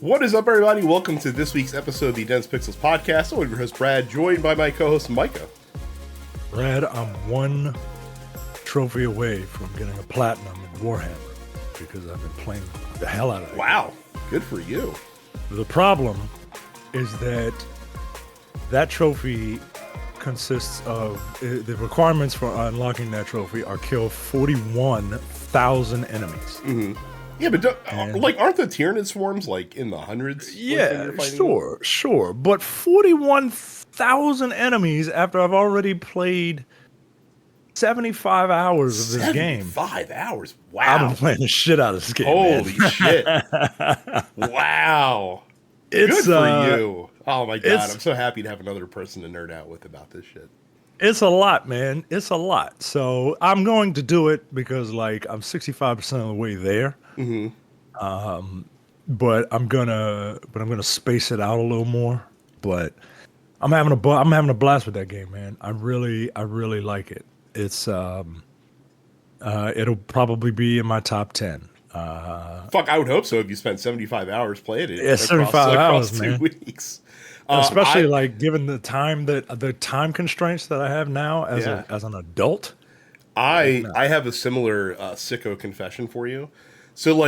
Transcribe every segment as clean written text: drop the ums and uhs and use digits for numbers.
What is up, everybody? Welcome to this week's episode of the Dense Pixels podcast. I'm your host, Brad, joined by my co-host, Micah. Brad, I'm one trophy away from getting a platinum in Warhammer because I've been playing the hell out of it. Wow, good for you. The problem is that trophy consists of, the requirements for unlocking that trophy are kill 41,000 enemies. Mm-hmm. Yeah, but aren't the Tyranid swarms like in the hundreds? Yeah, sure. But 41,000 enemies after I've already played 75 hours of this game. 75 hours? Wow. I've been playing the shit out of this game. Holy shit. Wow. Good for you. Oh my God. I'm so happy to have another person to nerd out with about this shit. It's a lot, man. It's a lot. So I'm going to do it because I'm 65% of the way there. Mm-hmm. But I'm gonna space it out a little more. But I'm having a blast with that game, man. I really like it. It's it'll probably be in my top 10. Fuck, I would hope so if you spent 75 hours playing it. Yeah, 75 hours, across 2 weeks. Especially given the time constraints that I have now as an adult. I have a similar sicko confession for you. So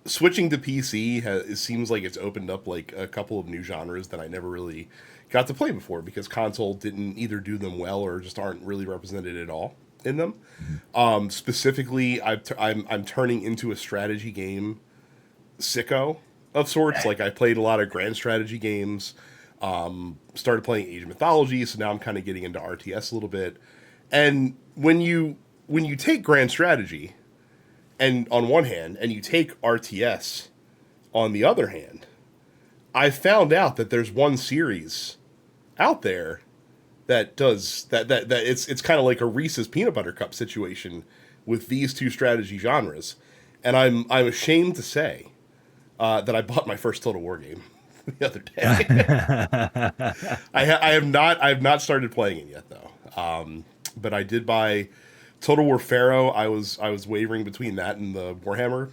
switching to PC it seems like it's opened up a couple of new genres that I never really got to play before because console didn't either do them well or just aren't really represented at all in them. Specifically, I'm turning into a strategy game sicko of sorts. I played a lot of grand strategy games, started playing Age of Mythology, so now I'm kind of getting into RTS a little bit. And when you take grand strategy and on one hand, and you take RTS on the other hand, I found out that there's one series out there that does that it's kind of like a Reese's peanut butter cup situation with these two strategy genres. And I'm ashamed to say that I bought my first Total War game the other day. I have not started playing it yet though. But I did buy Total War Pharaoh. I was wavering between that and the Warhammer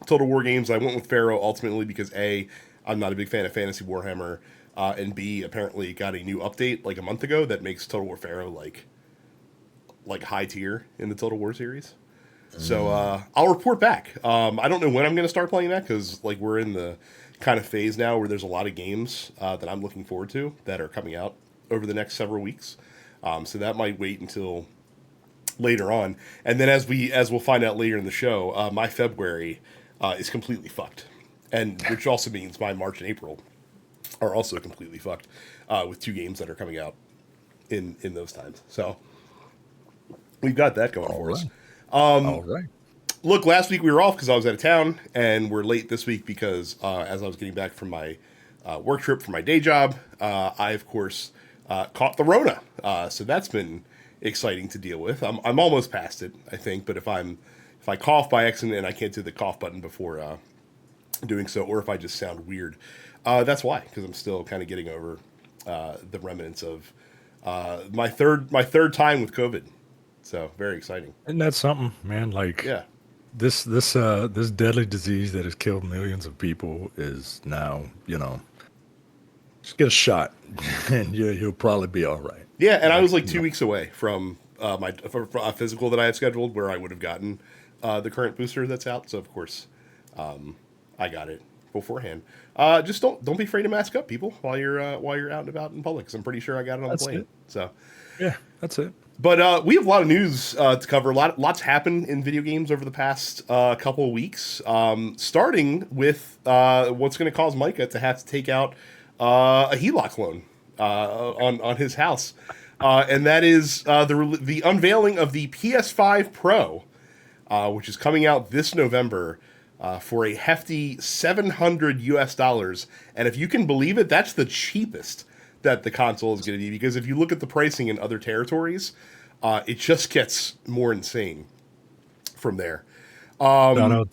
Total War games. I went with Pharaoh ultimately because A, I'm not a big fan of Fantasy Warhammer, and B, apparently got a new update a month ago that makes Total War Pharaoh like high tier in the Total War series. So I'll report back. I don't know when I'm going to start playing that because we're in the kind of phase now where there's a lot of games that I'm looking forward to that are coming out over the next several weeks. So that might wait until later on. And then as we'll find out later in the show, my February is completely fucked. And which also means my March and April are also completely fucked with two games that are coming out in those times. So we've got that going for us. All right. Look, last week we were off because I was out of town, and we're late this week because as I was getting back from my work trip for my day job, I, of course, caught the Rona. So that's been exciting to deal with. I'm almost past it, I think, but if I cough by accident and I can't do the cough button before doing so, or if I just sound weird, that's why, because I'm still kind of getting over the remnants of my third time with COVID. So very exciting. And that's something, man. This deadly disease that has killed millions of people is now, just get a shot and you'll probably be all right. Yeah, and I was 2 weeks away from my physical that I had scheduled where I would have gotten the current booster that's out. So of course, I got it beforehand. Just don't be afraid to mask up, people, while you're out and about in public. Because I'm pretty sure I got it on the plane. So yeah, that's it. But we have a lot of news to cover. Lots happened in video games over the past couple of weeks. Starting with what's going to cause Micah to have to take out a HELOC loan on his house, and that is the unveiling of the PS5 Pro, which is coming out this November for a hefty $700. And if you can believe it, that's the cheapest that the console is going to be, because if you look at the pricing in other territories, it just gets more insane from there. Shout out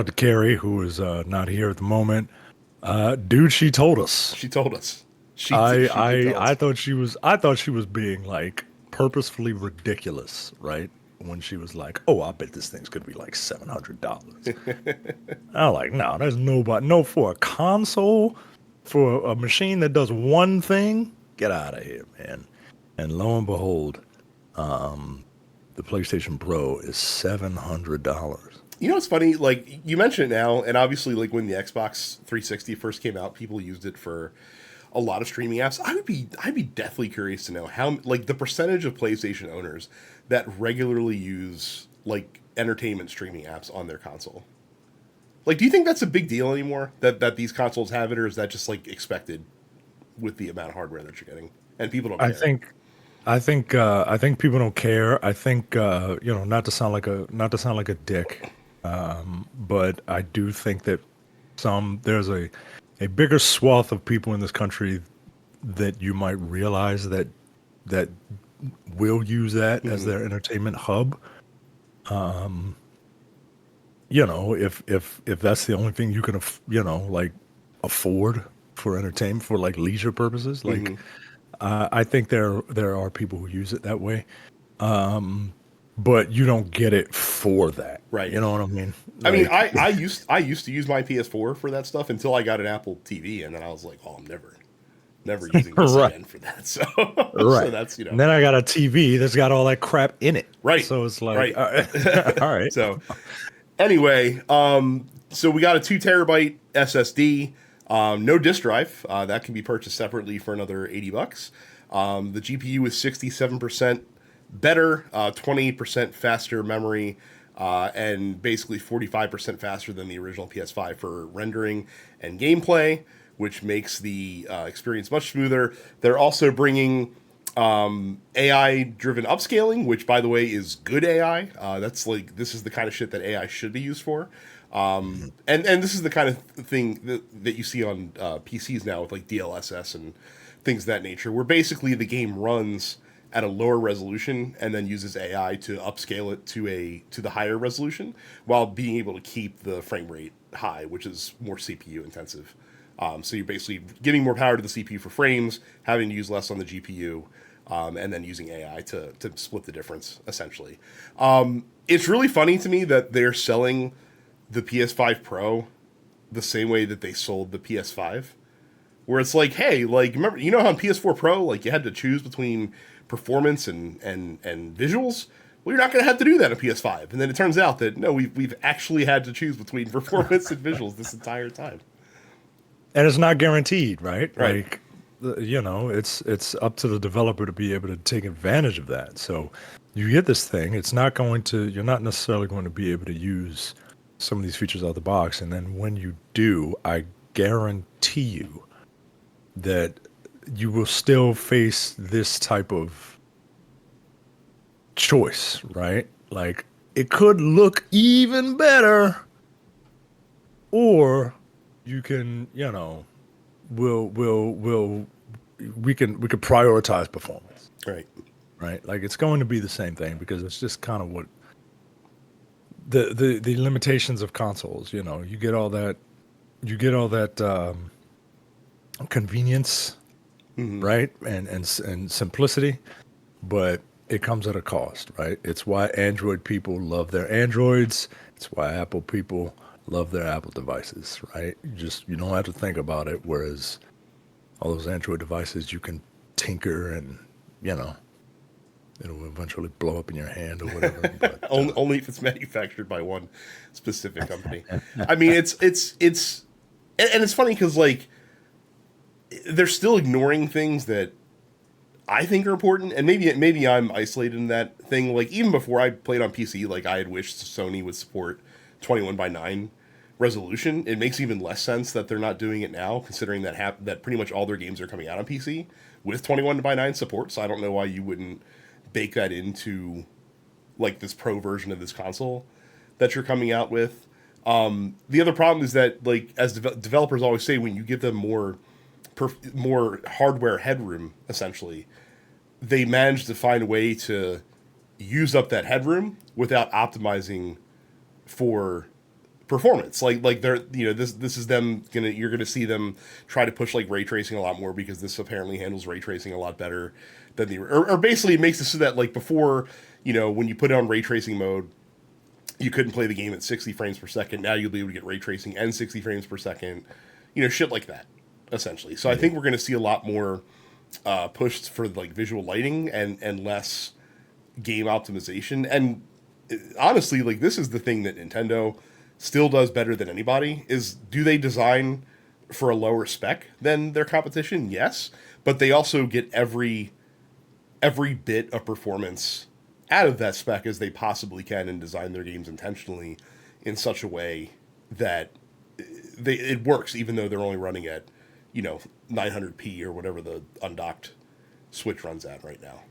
to Carrie, who is not here at the moment. Dude, she told us. She told us. I thought she was being purposefully ridiculous, right? when she was like, "Oh, I bet this thing's gonna be like $700." I'm like, "No, there's nobody. No, for a console, for a machine that does one thing, get out of here, man." And lo and behold, the PlayStation Pro is $700. You know what's funny? Like, you mention it now, and obviously, like, when the Xbox 360 first came out, people used it for a lot of streaming apps. I'd be deathly curious to know how, like, the percentage of PlayStation owners that regularly use, like, entertainment streaming apps on their console. Like, do you think that's a big deal anymore? That these consoles have it, or is that just, like, expected with the amount of hardware that you're getting? And people don't care. I think people don't care. I think not to sound like a dick, but I do think that there's a bigger swath of people in this country that you might realize that will use that as their entertainment hub. If that's the only thing you can like afford for entertainment, for like leisure purposes, like I think there are people who use it that way. But you don't get it for that, right? You know what I mean? I mean, I used to use my PS4 for that stuff until I got an Apple TV, and then I was like, oh, I'm never using this again for that. So, so that's And then I got a TV that's got all that crap in it, right? So it's like, all right. So anyway, so we got a 2 terabyte SSD, no disk drive. That can be purchased separately for another $80. The GPU is 67% better, 20% faster memory, and basically 45% faster than the original PS5 for rendering and gameplay, which makes the experience much smoother. They're also bringing AI-driven upscaling, which, by the way, is good AI. That's like, this is the kind of shit that AI should be used for. And this is the kind of thing that you see on PCs now with like DLSS and things of that nature, where basically the game runs at a lower resolution and then uses AI to upscale it to the higher resolution while being able to keep the frame rate high, which is more CPU intensive. So you're basically giving more power to the CPU for frames, having to use less on the GPU, and then using AI to split the difference, essentially. It's really funny to me that they're selling the PS5 Pro the same way that they sold the PS5, where it's like, hey, like, remember, you know how on PS4 Pro, like, you had to choose between performance and visuals? Well, you're not going to have to do that on PS5. And then it turns out that, no, we've actually had to choose between performance and visuals this entire time. And it's not guaranteed, right? Right. Like, it's up to the developer to be able to take advantage of that. So you get this thing, you're not necessarily going to be able to use some of these features out of the box. And then when you do, I guarantee you that you will still face this type of choice, right? Like, it could look even better, or you can, we could prioritize performance. Right. Like, it's going to be the same thing, because it's just kind of what the limitations of consoles, you get all that convenience, right? And simplicity, but it comes at a cost, right? It's why Android people love their Androids. It's why Apple people love their Apple devices, right? You don't have to think about it. Whereas all those Android devices, you can tinker and, it'll eventually blow up in your hand or whatever. But, only if it's manufactured by one specific company. I mean, it's funny because, like, they're still ignoring things that I think are important, and maybe I'm isolated in that thing. Like, even before I played on PC, like, I had wished Sony would support 21:9 resolution. It makes even less sense that they're not doing it now, considering that pretty much all their games are coming out on PC with 21:9 support. So I don't know why you wouldn't bake that into, like, this pro version of this console that you're coming out with. The other problem is that, like, as developers always say, when you give them more hardware headroom, essentially, they manage to find a way to use up that headroom without optimizing for performance. Like they're, this is them you're gonna see them try to push, like, ray tracing a lot more, because this apparently handles ray tracing a lot better than or basically it makes it so that, like, before when you put it on ray tracing mode, you couldn't play the game at 60 frames per second. Now you'll be able to get ray tracing and 60 frames per second. Shit like that, essentially. So I think we're going to see a lot more pushed for like visual lighting and less game optimization. And honestly, like this is the thing that Nintendo still does better than anybody is do they design for a lower spec than their competition? Yes, but they also get every bit of performance out of that spec as they possibly can and design their games intentionally in such a way that it works, even though they're only running at 900p or whatever the undocked Switch runs at right now.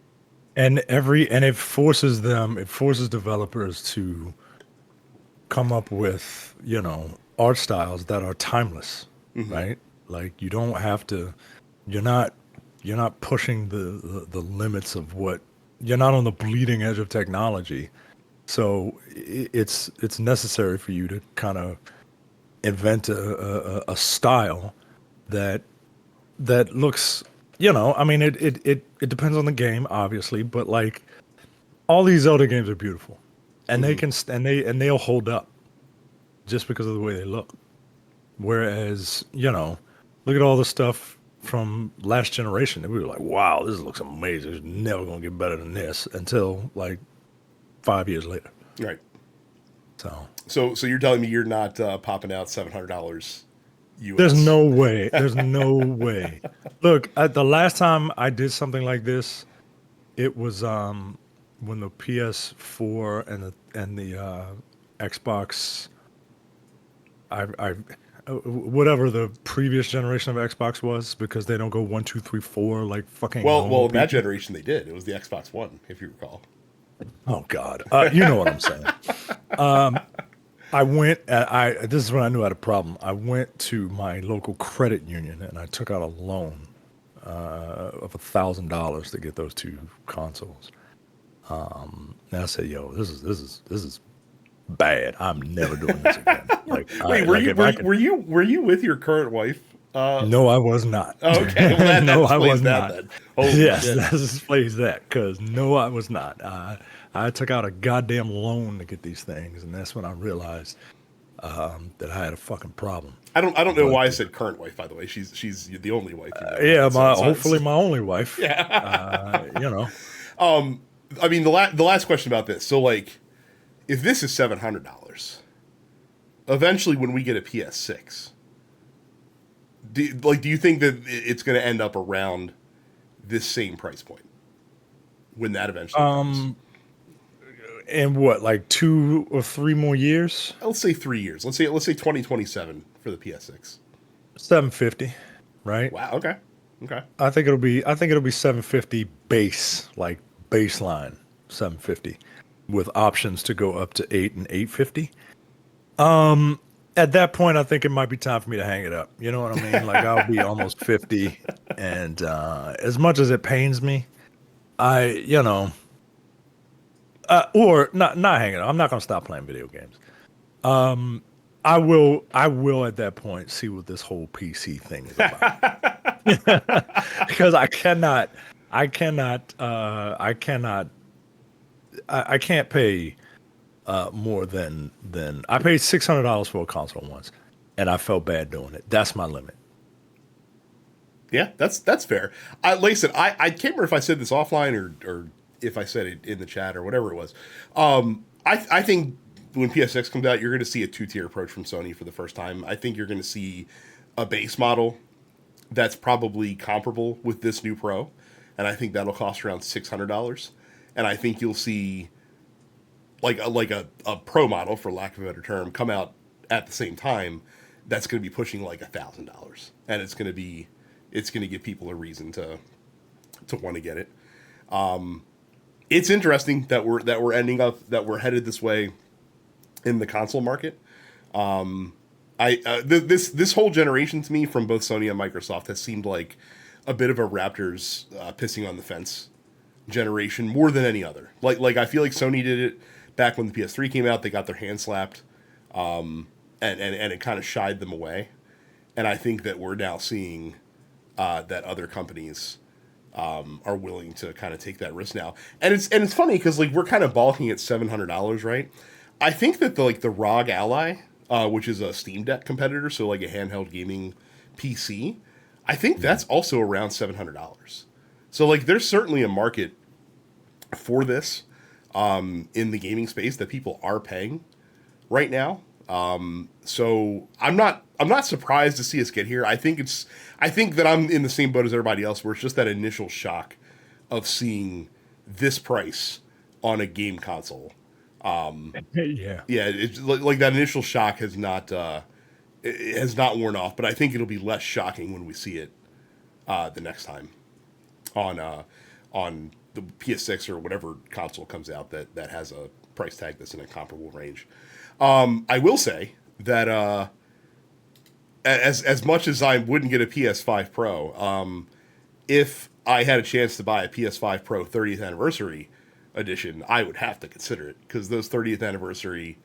And it forces developers to come up with art styles that are timeless, right? Like you don't have to, you're not pushing the limits of what, you're not on the bleeding edge of technology, so it's necessary for you to kind of invent a style that looks, I mean it depends on the game obviously, but like all these Zelda games are beautiful, and they can they'll hold up just because of the way they look. Whereas look at all the stuff from last generation that we were like, wow, this looks amazing. It's never gonna get better than this until like 5 years later. Right. So you're telling me you're not popping out $700 US? There's no way. There's no way. Look, the last time I did something like this, it was when the PS4 and the Xbox, I whatever the previous generation of Xbox was, because they don't go 1, 2, 3, 4 like fucking. Well, that generation they did. It was the Xbox One, if you recall. Oh God, you know what I'm saying. I went. This is when I knew I had a problem. I went to my local credit union and I took out a loan of $1,000 to get those two consoles. And I said, "Yo, this is bad. I'm never doing this again." Like, wait, were you with your current wife? No, I was not. Okay, well, no, I was that, not. Then. Yes, that explains that. Because no, I was not. I took out a goddamn loan to get these things, and that's when I realized that I had a fucking problem. I don't know why I said current wife. By the way, she's the only wife. Hopefully my only wife. Yeah. I mean, the last question about this. So, like, if this is $700, eventually when we get a PS6, do you think that it's going to end up around this same price point when that eventually comes? In what, like 2 or 3 more years? Let's say 3 years. Let's say 2027 for the PS6. $750, right? Wow. Okay. I think it'll be $750 base, like baseline $750, with options to go up to $800 and $850. At that point, I think it might be time for me to hang it up. You know what I mean? Like I'll be almost 50, and as much as it pains me, or not hang it up. I'm not going to stop playing video games. I will at that point see what this whole PC thing is about. Because I can't pay more than I paid $600 for a console once, and I felt bad doing it. That's my limit. Yeah, that's fair. Like I said, I can't remember if I said this offline or if I said it in the chat or whatever it was. I think when PS6 comes out, you're going to see a 2-tier approach from Sony for the first time. I think you're going to see a base model that's probably comparable with this new Pro, and I think that'll cost around $600. And I think you'll see like a Pro model, for lack of a better term, come out at the same time. That's going to be pushing like $1,000, and it's going to give people a reason to want to get it. It's interesting that we're ending up that we're headed this way in the console market. This whole generation to me, from both Sony and Microsoft, has seemed like a bit of a Raptors pissing on the fence generation more than any other. Like I feel like Sony did it back when the PS3 came out. They got their hand slapped, and it kind of shied them away. And I think that we're now seeing that other companies are willing to kind of take that risk now. And it's funny because like we're kind of balking at $700, right? I think that the ROG Ally, which is a Steam Deck competitor, so like a handheld gaming PC, I think that's also around $700. So like there's certainly a market for this in the gaming space that people are paying right now. So I'm not surprised to see us get here. I think that I'm in the same boat as everybody else, where it's just that initial shock of seeing this price on a game console. Yeah, It's like that initial shock has not worn off, but I think it'll be less shocking when we see it the next time on the PS6 or whatever console comes out that has a price tag that's in a comparable range. I will say that as much as I wouldn't get a PS5 Pro, if I had a chance to buy a PS5 Pro 30th anniversary edition, I would have to consider it because those 30th anniversary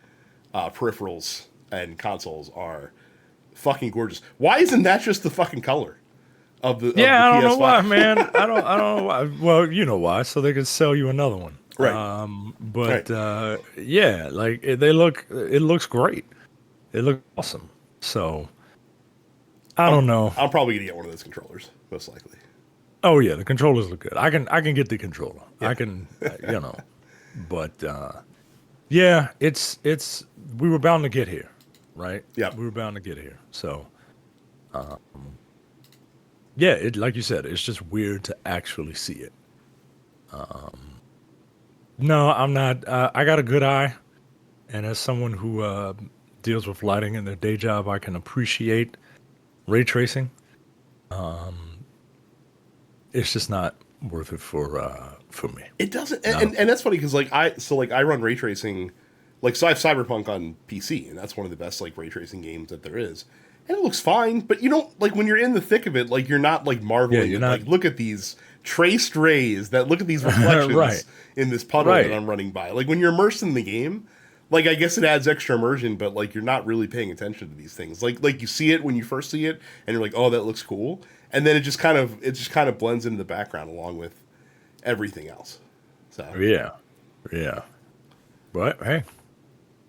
peripherals and consoles are fucking gorgeous. Why isn't that just the fucking color of the yeah? of the I don't PS5? know why, man. I don't know why. Well, you know why? So they could sell you another one. Right. But Right. yeah, like it looks great. It looks awesome. So I don't know. I'm probably gonna get one of those controllers, most likely. Oh yeah, the controllers look good. I can get the controller. Yeah. I can, but yeah, it's we were bound to get here, right? Yeah. We were bound to get here. So, yeah, it like you said, it's just weird to actually see it. No, I'm not. I got a good eye, and as someone who deals with lighting in their day job, I can appreciate ray tracing. It's just not worth it for me. It doesn't, and that's funny because I run ray tracing, so I have Cyberpunk on PC, and that's one of the best like ray tracing games that there is, and it looks fine. But you don't like when you're in the thick of it, like you're not like marveling. you're at, not- like look at these traced rays that look at these reflections Right. in this puddle Right. that I'm running by. Like when you're immersed in the game, like I guess it adds extra immersion, but like you're not really paying attention to these things. Like you see it when you first see it, and you're like, oh, that looks cool, and then it just kind of blends into the background along with everything else. So Yeah. But hey,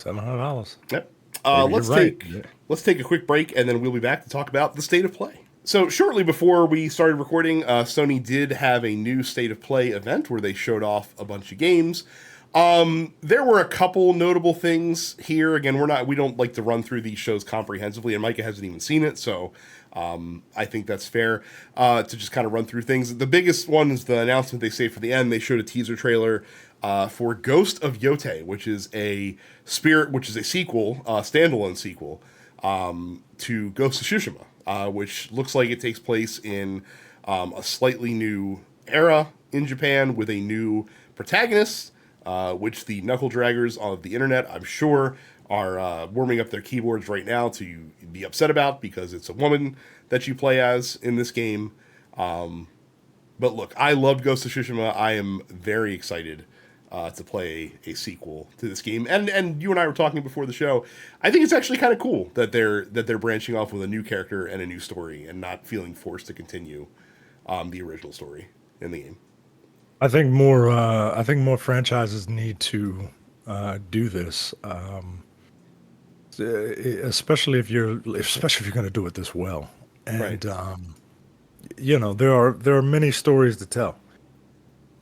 $700. yep. Maybe Let's you're right. let's take a quick break, and then we'll be back to talk about the state of play. So shortly before we started recording, Sony did have a new state of play event where they showed off a bunch of games. There were a couple notable things here. Again, we don't like to run through these shows comprehensively, and Micah hasn't even seen it, so I think that's fair to just kind of run through things. The biggest one is the announcement they saved for the end. They showed a teaser trailer for Ghost of Yotei, which is a sequel, standalone sequel to Ghost of Tsushima, which looks like it takes place in a slightly new era in Japan with a new protagonist, which the knuckle draggers of the internet, I'm sure, are warming up their keyboards right now to be upset about because it's a woman that you play as in this game. But look, I loved Ghost of Tsushima. I am very excited to play a sequel to this game. And you and I were talking before the show. I think it's actually kind of cool that they're branching off with a new character and a new story and not feeling forced to continue the original story in the game. I think more franchises need to do this, especially if you're going to do it this well. And Right. there are many stories to tell.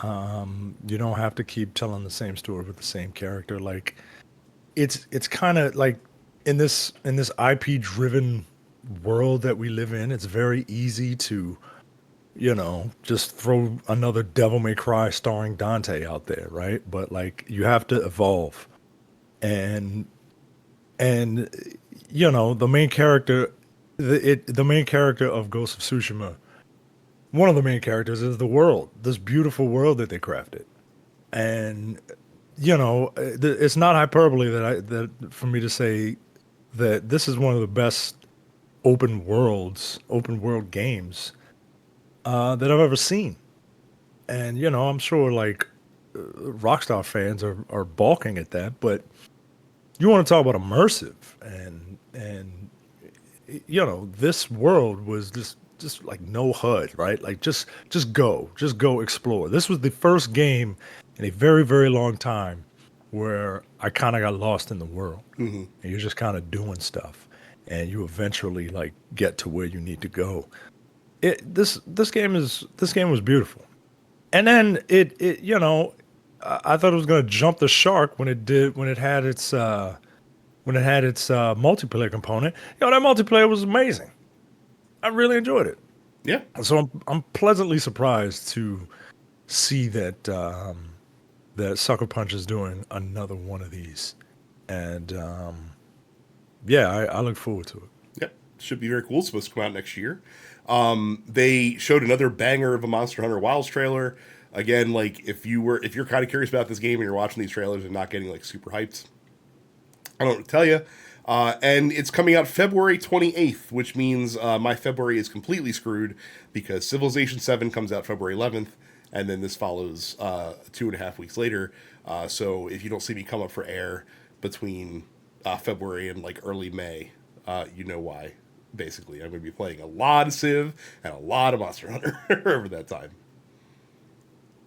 You don't have to keep telling the same story with the same character. Like it's kind of like in this IP driven world that we live in, it's very easy to just throw another Devil May Cry starring Dante out there, right? But like you have to evolve, and the main character, the main character of Ghost of Tsushima, one of the main characters is the world, this beautiful world that they crafted, and it's not hyperbole that for me to say that this is one of the best open world games that I've ever seen. And, I'm sure like Rockstar fans are balking at that, but you want to talk about immersive and this world was just just like no HUD, right? Like just go explore. This was the first game in a very, very long time where I kind of got lost in the world. Mm-hmm. And you're just kind of doing stuff, and you eventually like get to where you need to go. This game was beautiful, and then it you know, I thought it was gonna jump the shark when it had its multiplayer component. That multiplayer was amazing. I really enjoyed it. Yeah. So I'm pleasantly surprised to see that that Sucker Punch is doing another one of these, and yeah, I look forward to it. Yep. Should be very cool. It's supposed to come out next year. They showed another banger of a Monster Hunter Wilds trailer. Again, like if you're kind of curious about this game and you're watching these trailers and not getting like super hyped, I don't know what to tell you. And it's coming out February 28th, which means my February is completely screwed because Civilization 7 comes out February 11th, and then this follows 2.5 weeks later. So if you don't see me come up for air between February and like early May, you know why. Basically, I'm going to be playing a lot of Civ and a lot of Monster Hunter over that time.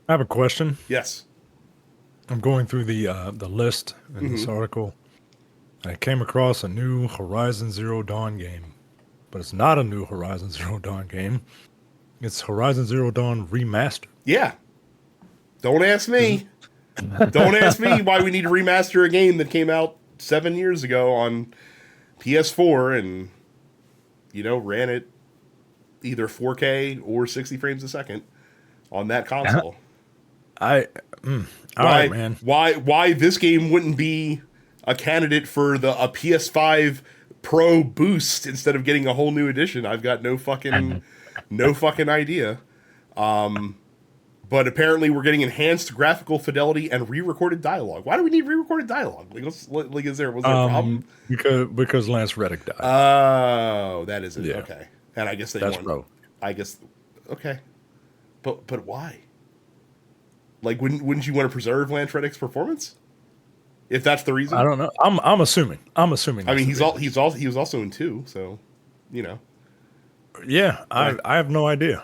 I have a question. Yes. I'm going through the list in this article. I came across a new Horizon Zero Dawn game, but it's not a new Horizon Zero Dawn game. It's Horizon Zero Dawn Remastered. Yeah. Don't ask me. Don't ask me why we need to remaster a game that came out 7 years ago on PS4 and, ran it either 4K or 60 frames a second on that console. All right, man. Why this game wouldn't be a candidate for a PS5 Pro boost instead of getting a whole new edition? I've got no fucking idea. But apparently we're getting enhanced graphical fidelity and re-recorded dialogue. Why do we need re-recorded dialogue? Was there a problem? Because Lance Reddick died. Oh, that is it. Yeah. Okay. And I guess That's pro. I guess okay. But why? Like, wouldn't you want to preserve Lance Reddick's performance? If that's the reason, I don't know. I'm assuming. I mean, he was also in 2, so Yeah, I have no idea.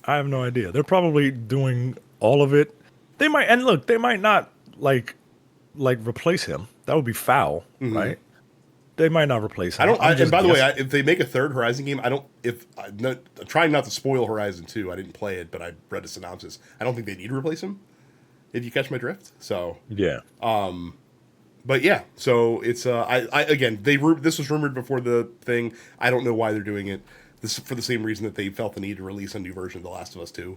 They're probably doing all of it. They might not like replace him. That would be foul, right? They might not replace him. And by the way, if they make a third Horizon game, I'm trying not to spoil Horizon 2. I didn't play it, but I read a synopsis. I don't think they need to replace him. If you catch my drift, so yeah. But yeah, so it's again this was rumored before the thing. I don't know why they're doing it. This is for the same reason that they felt the need to release a new version of The Last of Us 2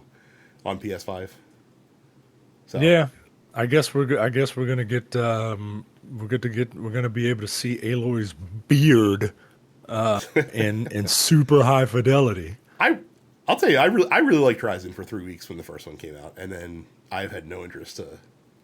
on PS5. So yeah, I guess we're gonna get we're gonna be able to see Aloy's beard in super high fidelity. I'll tell you, I really liked Horizon for 3 weeks when the first one came out, and then I've had no interest to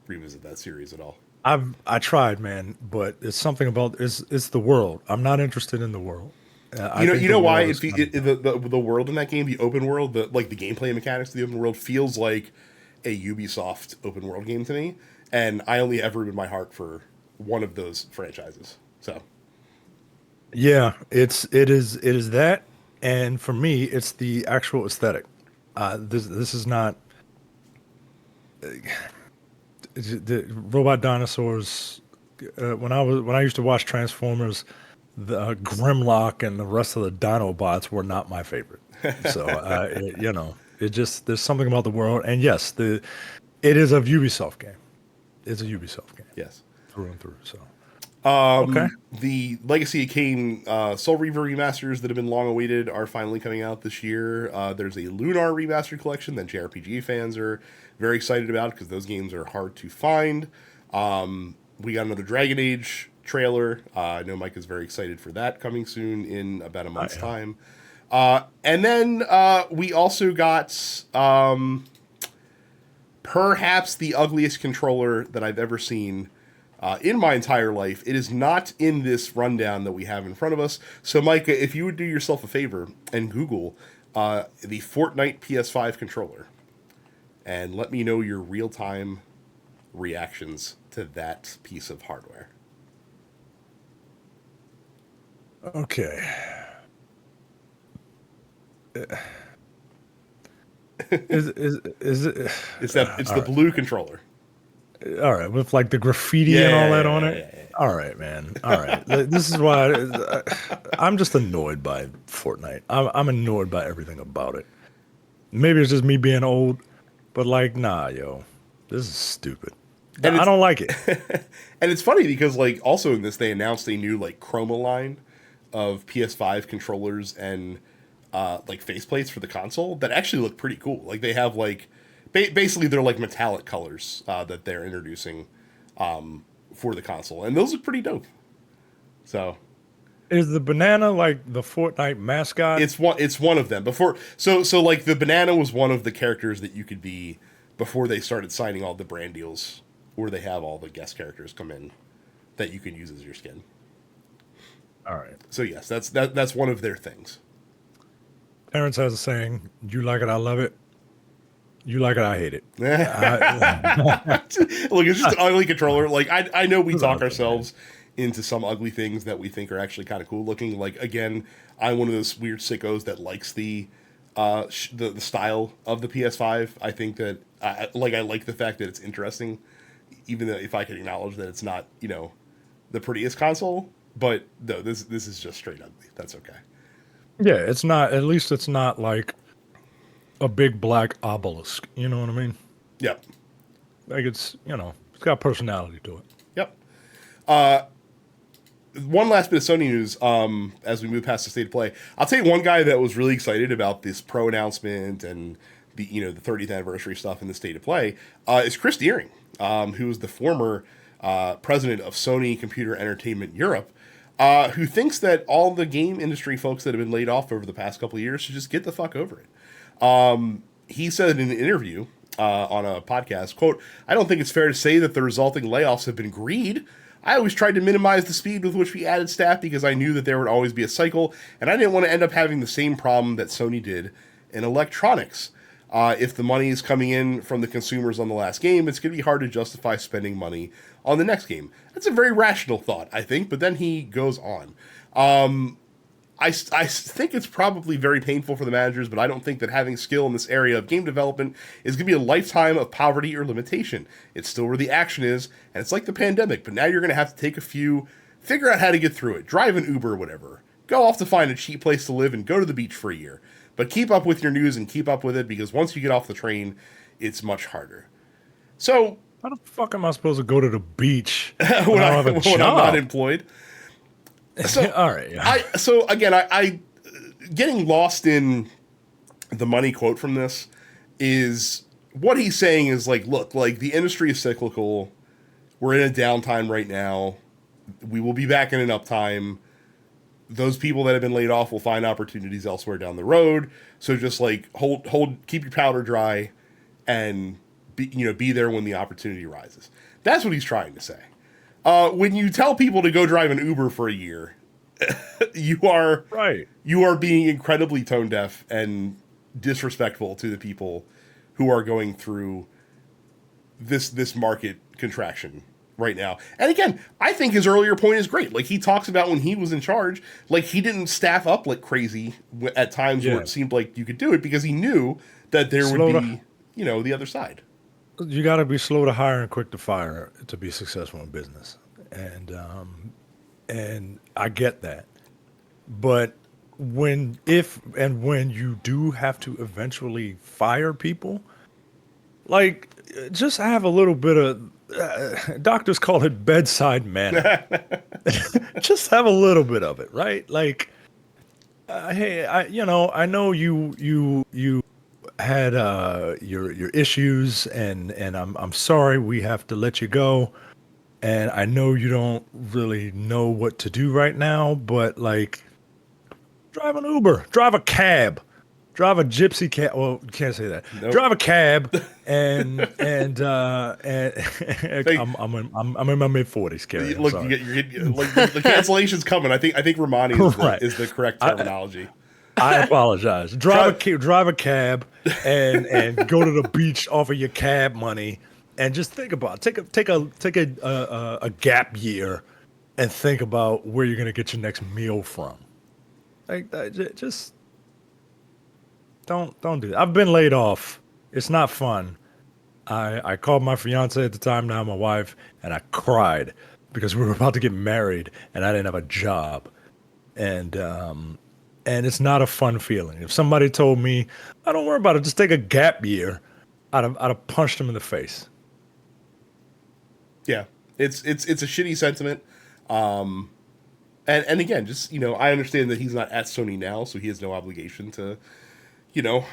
revisit that series at all. I tried, man, but it's something about it's the world. I'm not interested in the world. You know why? The world in that game, the open world, the gameplay mechanics of the open world feels like a Ubisoft open world game to me, and I only have room in my heart for one of those franchises. So, yeah, it is that, and for me, it's the actual aesthetic. This is not the robot dinosaurs. When I used to watch Transformers, the Grimlock and the rest of the Dinobots were not my favorite. So it just there's something about the world, and yes, it is a Ubisoft game. It's a Ubisoft game. Yes, through and through. So okay, the Legacy of Kain Soul Reaver remasters that have been long awaited are finally coming out this year. There's a Lunar remastered collection that JRPG fans are very excited about because those games are hard to find. We got another Dragon Age trailer. I know Mike is very excited for that coming soon in about a month's time. And then we also got perhaps the ugliest controller that I've ever seen in my entire life. It is not in this rundown that we have in front of us. So, Micah, if you would do yourself a favor and Google the Fortnite PS5 controller and let me know your real-time reactions to that piece of hardware. Okay. is it? It's the blue controller. All right, with like the graffiti and all that on it. Yeah. All right, man. All right, this is why I'm just annoyed by Fortnite. I'm annoyed by everything about it. Maybe it's just me being old, but like, nah, yo, this is stupid. I don't like it. And it's funny because like also in this they announced a new like chroma line of PS5 controllers and like faceplates for the console that actually look pretty cool. Like they have like basically they're like metallic colors that they're introducing for the console, and those look pretty dope. So, is the banana like the Fortnite mascot? It's one of them. So like the banana was one of the characters that you could be before they started signing all the brand deals, where they have all the guest characters come in that you can use as your skin. All right. So yes, that's one of their things. Terrence has a saying: "You like it, I love it. You like it, I hate it." Look, it's just an ugly controller. Like I know we talk ourselves into some ugly things that we think are actually kind of cool looking. Like again, I'm one of those weird sickos that likes the style of the PS5. I think that I like the fact that it's interesting, even though if I can acknowledge that it's not the prettiest console. But no, this is just straight ugly. That's okay. Yeah, it's not. At least it's not like a big black obelisk. You know what I mean? Yep. Like it's it's got personality to it. Yep. One last bit of Sony news as we move past the state of play. I'll tell you one guy that was really excited about this Pro announcement and the the 30th anniversary stuff in the state of play is Chris Deering, who is the former president of Sony Computer Entertainment Europe, who thinks that all the game industry folks that have been laid off over the past couple of years should just get the fuck over it. He said in an interview on a podcast, quote, "I don't think it's fair to say that the resulting layoffs have been greed. I always tried to minimize the speed with which we added staff because I knew that there would always be a cycle, and I didn't want to end up having the same problem that Sony did in electronics. If the money is coming in from the consumers on the last game, it's going to be hard to justify spending money on the next game." That's a very rational thought, I think, but then he goes on. I think it's probably very painful for the managers, but I don't think that having skill in this area of game development is going to be a lifetime of poverty or limitation. It's still where the action is, and it's like the pandemic, but now you're going to have to take figure out how to get through it, drive an Uber or whatever, go off to find a cheap place to live and go to the beach for a year. But keep up with your news and keep up with it, because once you get off the train, it's much harder. So, how the fuck am I supposed to go to the beach when I'm not employed? So, all right. Yeah. I getting lost in the money quote from this is what he's saying is like, look, like the industry is cyclical. We're in a downtime right now. We will be back in an uptime. Those people that have been laid off will find opportunities elsewhere down the road. So just like keep your powder dry and be there when the opportunity rises. That's what he's trying to say. When you tell people to go drive an Uber for a year, you are being incredibly tone deaf and disrespectful to the people who are going through this market contraction right now. And again, I think his earlier point is great. Like he talks about when he was in charge, like he didn't staff up like crazy at times where it seemed like you could do it because he knew that there would be, the other side. You got to be slow to hire and quick to fire to be successful in business. And I get that. But when you do have to eventually fire people, like just have a little bit of doctors call it bedside manner. Just have a little bit of it, right? Like hey, I know you had your issues, and I'm sorry we have to let you go, and I know you don't really know what to do right now, but like drive an Uber, drive a cab, drive a gypsy cab. Well, you can't say that. Nope. Drive a cab, and I'm in my mid-40s, Kerry. Look, the cancellation's coming. I think Romani is the correct terminology. I apologize. Drive a cab and go to the beach off of your cab money, and just think about it. Take a gap year and think about where you're gonna get your next meal from. Like just Don't do that. I've been laid off. It's not fun. I called my fiance at the time, now my wife, and I cried because we were about to get married and I didn't have a job. And it's not a fun feeling. If somebody told me, "I don't worry about it, just take a gap year," I'd have punched him in the face. Yeah, it's a shitty sentiment. And again, just I understand that he's not at Sony now, so he has no obligation to, you know,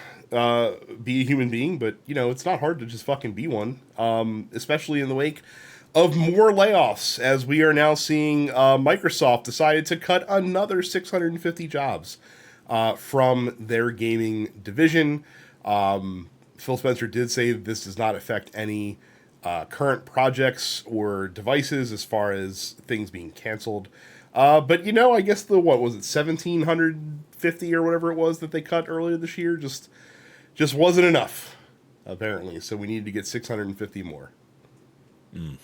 be a human being. But it's not hard to just fucking be one, especially in the wake of more layoffs, as we are now seeing Microsoft decided to cut another 650 jobs from their gaming division. Phil Spencer did say that this does not affect any current projects or devices as far as things being canceled. But I guess what was it, 1,750 or whatever it was that they cut earlier this year just wasn't enough, apparently. So we needed to get 650 more. Mm.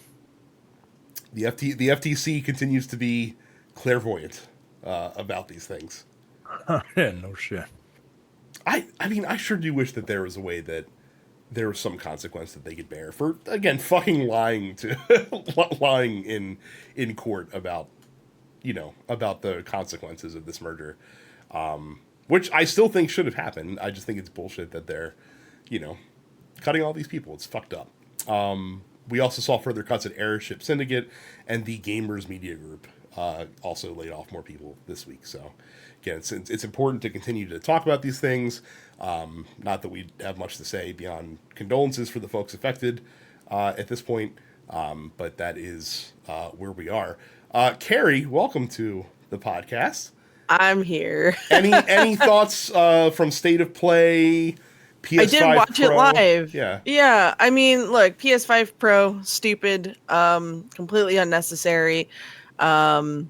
The FTC continues to be clairvoyant about these things. Yeah, no shit. I mean, I sure do wish that there was a way that there was some consequence that they could bear for, again, fucking lying in court about the consequences of this merger, which I still think should have happened. I just think it's bullshit that they're, cutting all these people. It's fucked up. We also saw further cuts at Airship Syndicate, and the Gamers Media Group also laid off more people this week. So, again, it's important to continue to talk about these things. Not that we have much to say beyond condolences for the folks affected at this point, but that is where we are. Carrie, welcome to the podcast. I'm here. Any thoughts from State of Play? PS5 I did watch Pro? It live. Yeah. Yeah. I mean, look, PS5 Pro, stupid, completely unnecessary. The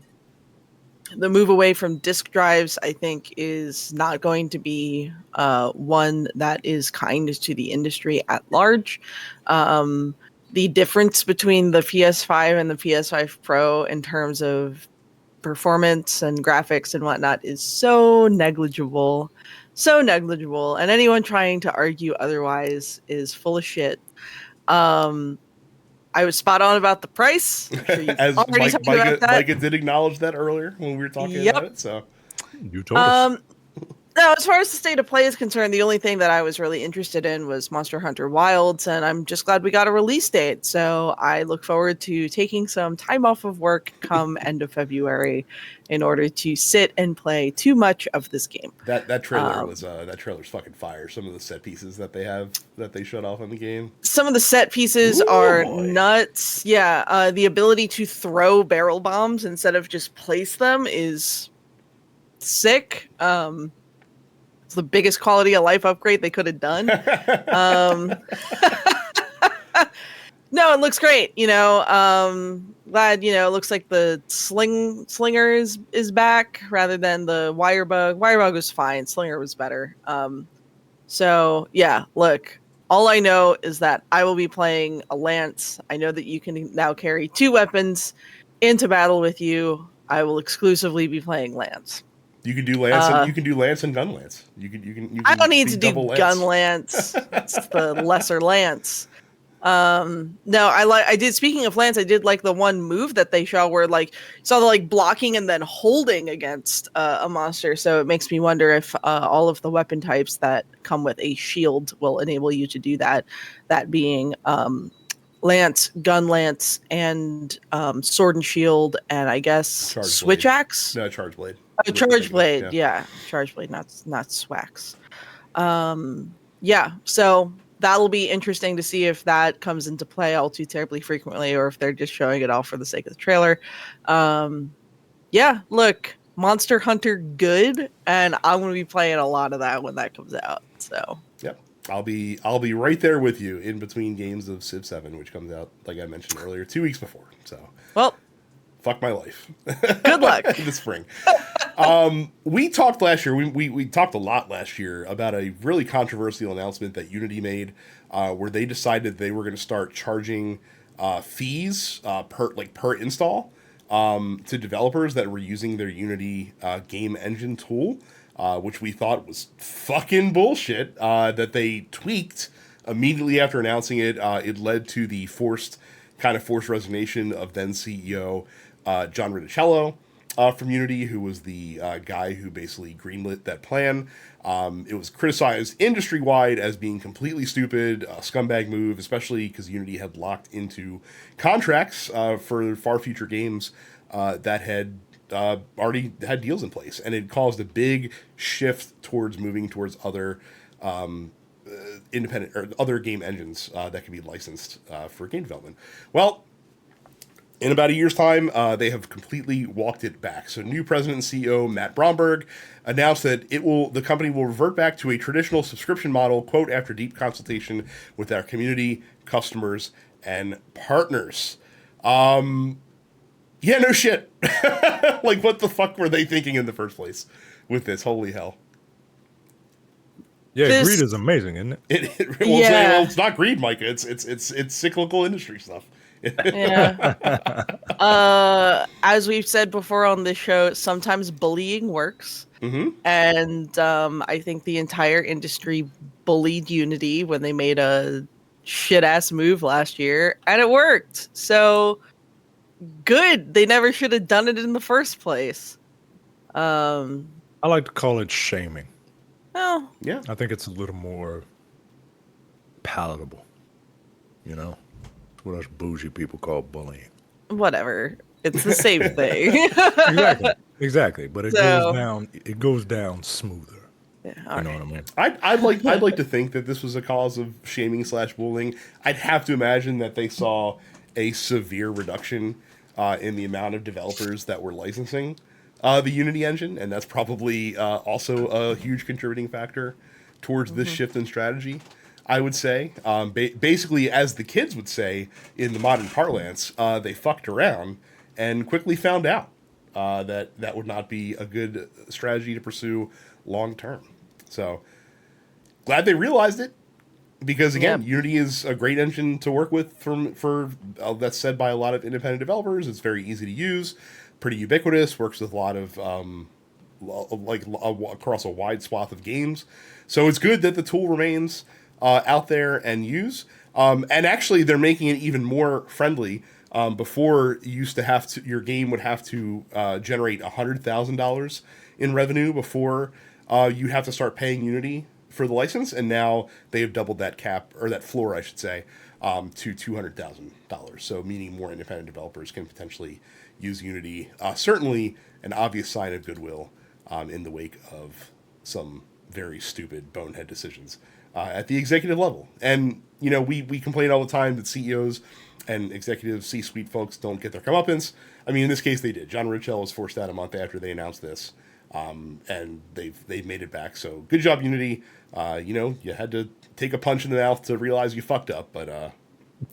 move away from disk drives, I think, is not going to be one that is kind to the industry at large. The difference between the PS5 and the PS5 Pro in terms of performance and graphics and whatnot is so negligible. And anyone trying to argue otherwise is full of shit. I was spot on about the price. I'm sure As Micah did acknowledge that earlier when we were talking about it. So you told us. Now, as far as the State of Play is concerned, the only thing that I was really interested in was Monster Hunter Wilds, and I'm just glad we got a release date. So I look forward to taking some time off of work come end of February in order to sit and play too much of this game. That trailer that trailer's fucking fire. Some of the set pieces that they have that they shut off in the game. Some of the set pieces are nuts. Yeah, the ability to throw barrel bombs instead of just place them is sick. It's the biggest quality of life upgrade they could have done. No, it looks great. Glad, it looks like the slinger is back rather than the wire bug. Wire bug was fine. Slinger was better. So yeah, look, all I know is that I will be playing a lance. I know that you can now carry 2 weapons into battle with you. I will exclusively be playing lance. You can do lance. You can do lance and gun lance. You can I don't need to do gun lance. It's the lesser lance. No, I did. Speaking of lance, I did like the one move that they show where you saw the blocking and then holding against a monster. So it makes me wonder if all of the weapon types that come with a shield will enable you to do that. That being lance, gun lance, and sword and shield, and I guess switch axe. No, charge blade. Oh, charge blade, yeah. Charge blade, not swax. Yeah, so that'll be interesting to see if that comes into play all too terribly frequently, or if they're just showing it all for the sake of the trailer. Yeah, look, Monster Hunter good, and I'm going to be playing a lot of that when that comes out. So yep, I'll be right there with you in between games of Civ 7, which comes out, like I mentioned earlier, 2 weeks before. So well. Fuck my life. Good luck. This spring. We talked last year. We talked a lot last year about a really controversial announcement that Unity made, where they decided they were going to start charging fees per install to developers that were using their Unity game engine tool. which we thought was fucking bullshit, that they tweaked immediately after announcing it. It led to the forced resignation of then CEO John Riticello from Unity, who was the guy who basically greenlit that plan. It was criticized industry-wide as being completely stupid, a scumbag move, especially because Unity had locked into contracts for far future games that had already had deals in place. And it caused a big shift towards moving towards other independent or other game engines that can be licensed for game development. Well, in about a year's time, they have completely walked it back. So new president and CEO Matt Bromberg announced that the company will revert back to a traditional subscription model, quote, after deep consultation with our community, customers, and partners. Yeah, no shit. Like, what the fuck were they thinking in the first place with this? Holy hell. Yeah, greed is amazing, isn't it? Well, it's not greed, Micah. It's cyclical industry stuff. Yeah. As we've said before on this show, sometimes bullying works. Mm-hmm. And I think the entire industry bullied Unity when they made a shit-ass move last year, and it worked. So, good. They never should have done it in the first place. I like to call it shaming. Oh. Yeah. I think it's a little more palatable, what us bougie people call bullying. Whatever. It's the same thing. Exactly. But it goes down smoother. Yeah, you know what I mean? I'd like to think that this was a cause of shaming / bullying. I'd have to imagine that they saw a severe reduction in the amount of developers that were licensing the Unity engine, and that's probably also a huge contributing factor towards this shift in strategy. I would say, basically, as the kids would say in the modern parlance, they fucked around and quickly found out that would not be a good strategy to pursue long term. So, glad they realized it, because again, Unity is a great engine to work with. For that's said by a lot of independent developers. It's very easy to use, pretty ubiquitous, works with a lot of across a wide swath of games. So it's good that the tool remains out there and use. And actually, they're making it even more friendly. Before, you used to your game would have to generate $100,000 in revenue before you have to start paying Unity for the license. And now they have doubled that cap, or that floor, I should say, to $200,000. So meaning more independent developers can potentially use Unity. Certainly an obvious sign of goodwill in the wake of some very stupid bonehead decisions at the executive level. And, we complain all the time that CEOs and executive C-suite folks don't get their comeuppance. I mean, in this case, they did. John Riticello was forced out a month after they announced this, and they've made it back. So good job, Unity. You had to take a punch in the mouth to realize you fucked up, but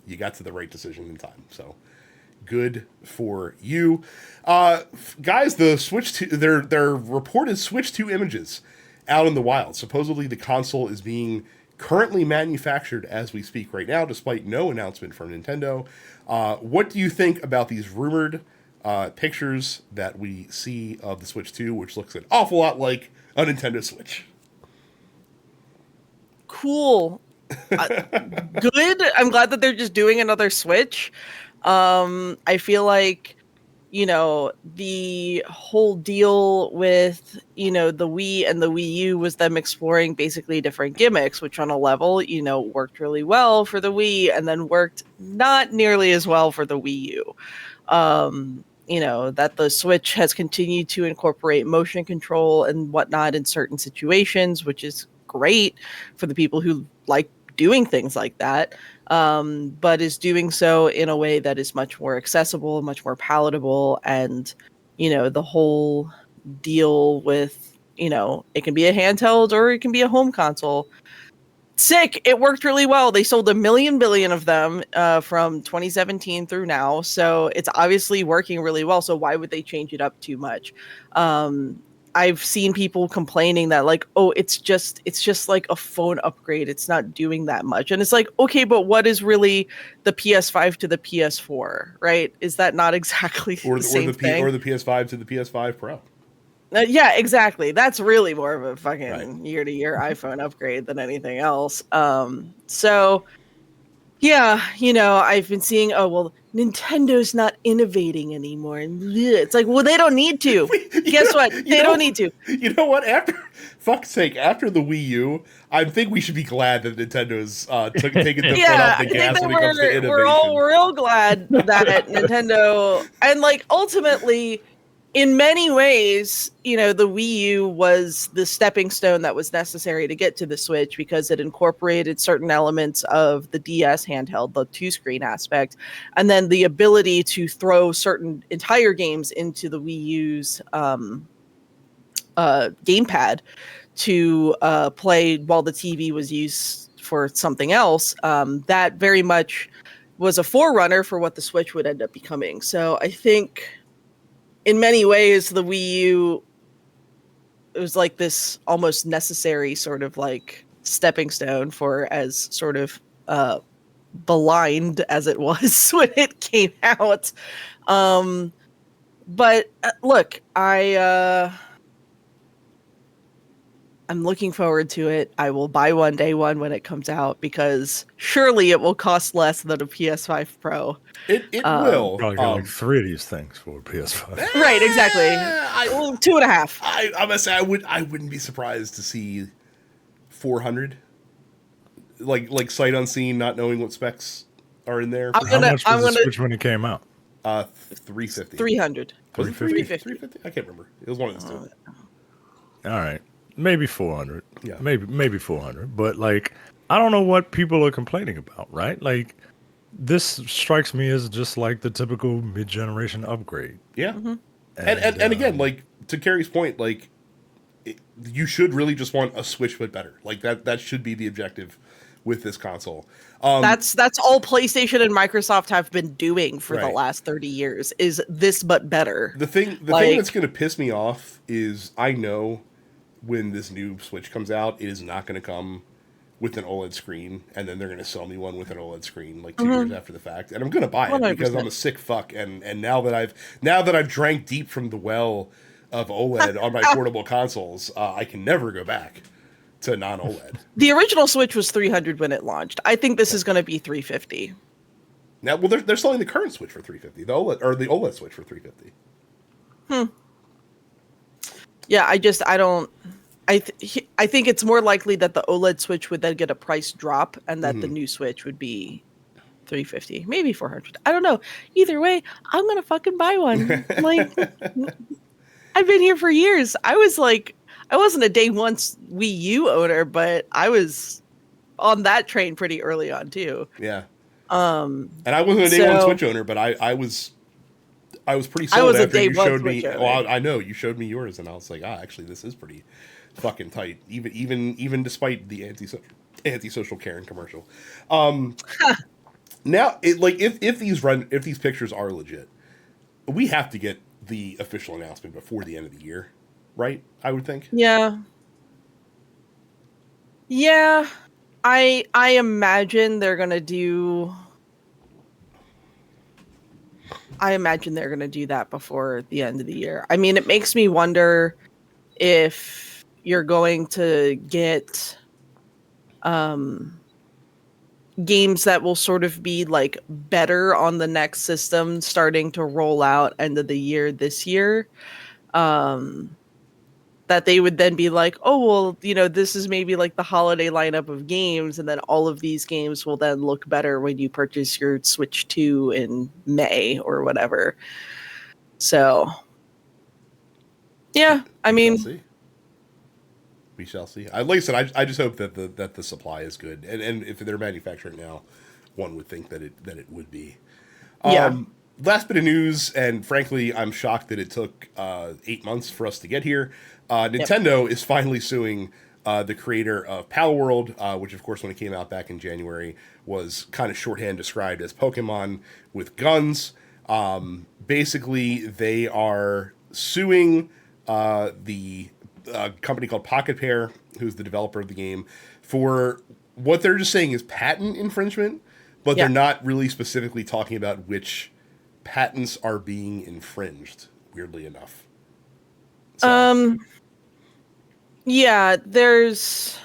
you got to the right decision in time. So good for you, guys. The Switch 2, their reported Switch 2 images out in the wild. Supposedly, the console is being currently manufactured as we speak right now, despite no announcement from Nintendo. What do you think about these rumored pictures that we see of the Switch 2, which looks an awful lot like a Nintendo Switch? Cool. Good. I'm glad that they're just doing another Switch. I feel like, the whole deal with, the Wii and the Wii U was them exploring basically different gimmicks, which on a level, worked really well for the Wii and then worked not nearly as well for the Wii U. That the Switch has continued to incorporate motion control and whatnot in certain situations, which is great for the people who like doing things like that, but is doing so in a way that is much more accessible, much more palatable, and the whole deal with it can be a handheld or it can be a home console. Sick. It worked really well. They sold 1 billion of them from 2017 through now, so it's obviously working really well. So why would they change it up too much? I've seen people complaining that it's just like a phone upgrade. It's not doing that much. And it's like, okay, but what is really the PS5 to the PS4, right? Is that not exactly the same thing? Or the PS5 to the PS5 Pro? Yeah, exactly. That's really more of a fucking year-to-year iPhone upgrade than anything else. So yeah, I've been seeing, oh, well, Nintendo's not innovating anymore. And it's like, well, they don't need to. Guess what? They don't need to. You know what? Fuck's sake, after the Wii U, I think we should be glad that Nintendo's taking the foot off the gas when it comes to innovation. We're all real glad that Nintendo, and like ultimately, in many ways, the Wii U was the stepping stone that was necessary to get to the Switch because it incorporated certain elements of the DS handheld, the two-screen aspect, and then the ability to throw certain entire games into the Wii U's gamepad to play while the TV was used for something else. That very much was a forerunner for what the Switch would end up becoming. So I think in many ways, the Wii U, it was like this almost necessary sort of like stepping stone for as sort of blind as it was when it came out. But look, I'm looking forward to it. I will buy one day one when it comes out because surely it will cost less than a PS5 Pro. It will. Probably got like 3 of these things for a PS5. Right, exactly. 2.5. I must say I wouldn't be surprised to see 400. Like sight unseen, not knowing what specs are in there. How much was the Switch when it came out? 350. 300. Was it 350? I can't remember. It was one of those two. All right. Maybe 400. Yeah. Maybe 400. But like, I don't know what people are complaining about, right? Like, this strikes me as just like the typical mid-generation upgrade. Yeah. Mm-hmm. And again, like to Carrie's point, like you should really just want a Switch but better. Like that should be the objective with this console. That's all PlayStation and Microsoft have been doing for the last 30 years is this but better. The thing that's going to piss me off is I know when this new Switch comes out, it is not going to come with an OLED screen, and then they're going to sell me one with an OLED screen like 2 years after the fact, and I'm going to buy it 100%. because I'm a sick fuck, and now that I've drank deep from the well of OLED on my portable consoles, I can never go back to non-OLED. The original Switch was $300 when it launched. I think this is going to be $350. Now, well, they're selling the current Switch for $350, the OLED Switch for $350. Yeah, I think it's more likely that the OLED Switch would then get a price drop and that the new Switch would be $350, maybe $400. I don't know. Either way, I'm going to fucking buy one. Like, I've been here for years. I wasn't a day one Wii U owner, but I was on that train pretty early on too. Yeah. And I wasn't a day one Switch owner, but I was pretty sold after you showed me. Well, I know you showed me yours, and I was like, actually, this is pretty fucking tight, even despite the antisocial Karen commercial. Now, if these pictures are legit, we have to get the official announcement before the end of the year, right? I would think. Yeah. I imagine they're gonna do. I imagine they're going to do that before the end of the year. I mean, it makes me wonder if you're going to get games that will sort of be like better on the next system starting to roll out end of the year this year. That they would then be like, oh, well, this is maybe like the holiday lineup of games. And then all of these games will then look better when you purchase your Switch 2 in May or whatever. So, yeah, I mean, we shall see. Like I said, I just hope that the supply is good. And if they're manufacturing now, one would think that it would be. Yeah. Last bit of news, and frankly, I'm shocked that it took 8 months for us to get here. Nintendo is finally suing the creator of Palworld, which, of course, when it came out back in January, was kind of shorthand described as Pokemon with guns. Basically, they are suing the company called Pocket Pair, who's the developer of the game, for what they're just saying is patent infringement, but they're not really specifically talking about which patents are being infringed, weirdly enough. So. Yeah, there's,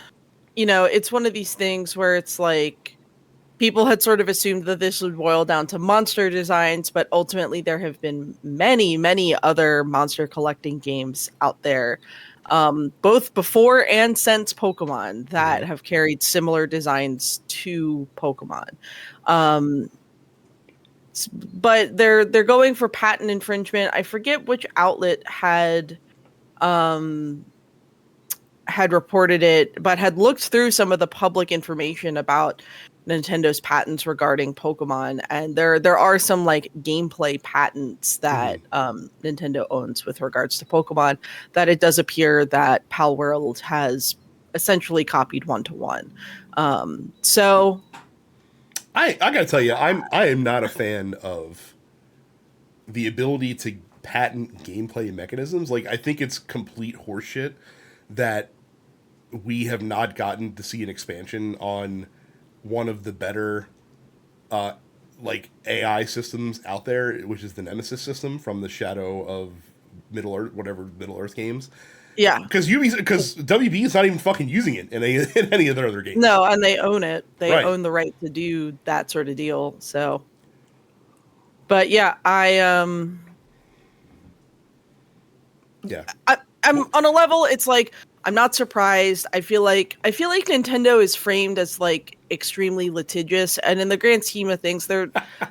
it's one of these things where it's like people had sort of assumed that this would boil down to monster designs, but ultimately there have been many, many other monster collecting games out there, both before and since Pokemon, that have carried similar designs to Pokemon. But they're going for patent infringement. I forget which outlet had reported it, but had looked through some of the public information about Nintendo's patents regarding Pokemon, and there are some like gameplay patents that Nintendo owns with regards to Pokemon that it does appear that Palworld has essentially copied 1-to-1. So I gotta tell you, I am not a fan of the ability to patent gameplay mechanisms. Like, I think it's complete horseshit that we have not gotten to see an expansion on one of the better like AI systems out there, which is the Nemesis system from the Shadow of Middle Earth, whatever Middle Earth games. Yeah, because WB is not even fucking using it in any of their other games. No, and they own it. They own the right to do that sort of deal. So, but yeah, I'm on a level. It's like I'm not surprised. I feel like Nintendo is framed as like extremely litigious, and in the grand scheme of things, they're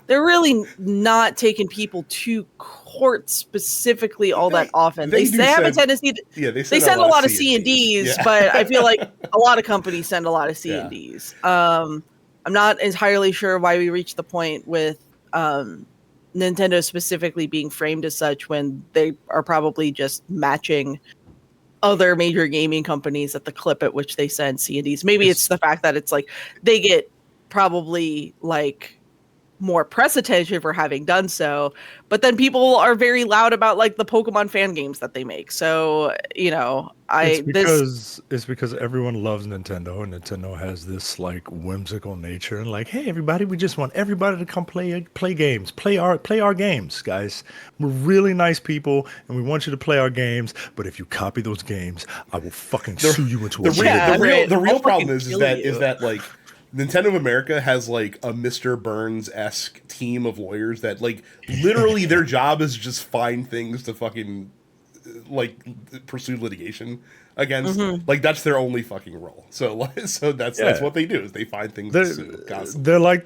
really not taking people to court specifically all that often. They have a tendency to, they send a lot of C&Ds, but I feel like a lot of companies send a lot of C&Ds. I'm not entirely sure why we reached the point with Nintendo specifically being framed as such when they are probably just matching other major gaming companies at the clip at which they send C&Ds. Maybe it's the fact that it's like they get probably like more press attention for having done so, but then people are very loud about like the Pokemon fan games that they make. So, it's because everyone loves Nintendo, and Nintendo has this like whimsical nature, and like, hey everybody, we just want everybody to come play games, play our games, guys. We're really nice people, and we want you to play our games. But if you copy those games, I will fucking sue you into a the real problem is that like Nintendo of America has like a Mr. Burns-esque team of lawyers that like literally their job is just find things to fucking like pursue litigation against. Like that's their only fucking role. So that's what they do, is they find things to sue constantly. They're like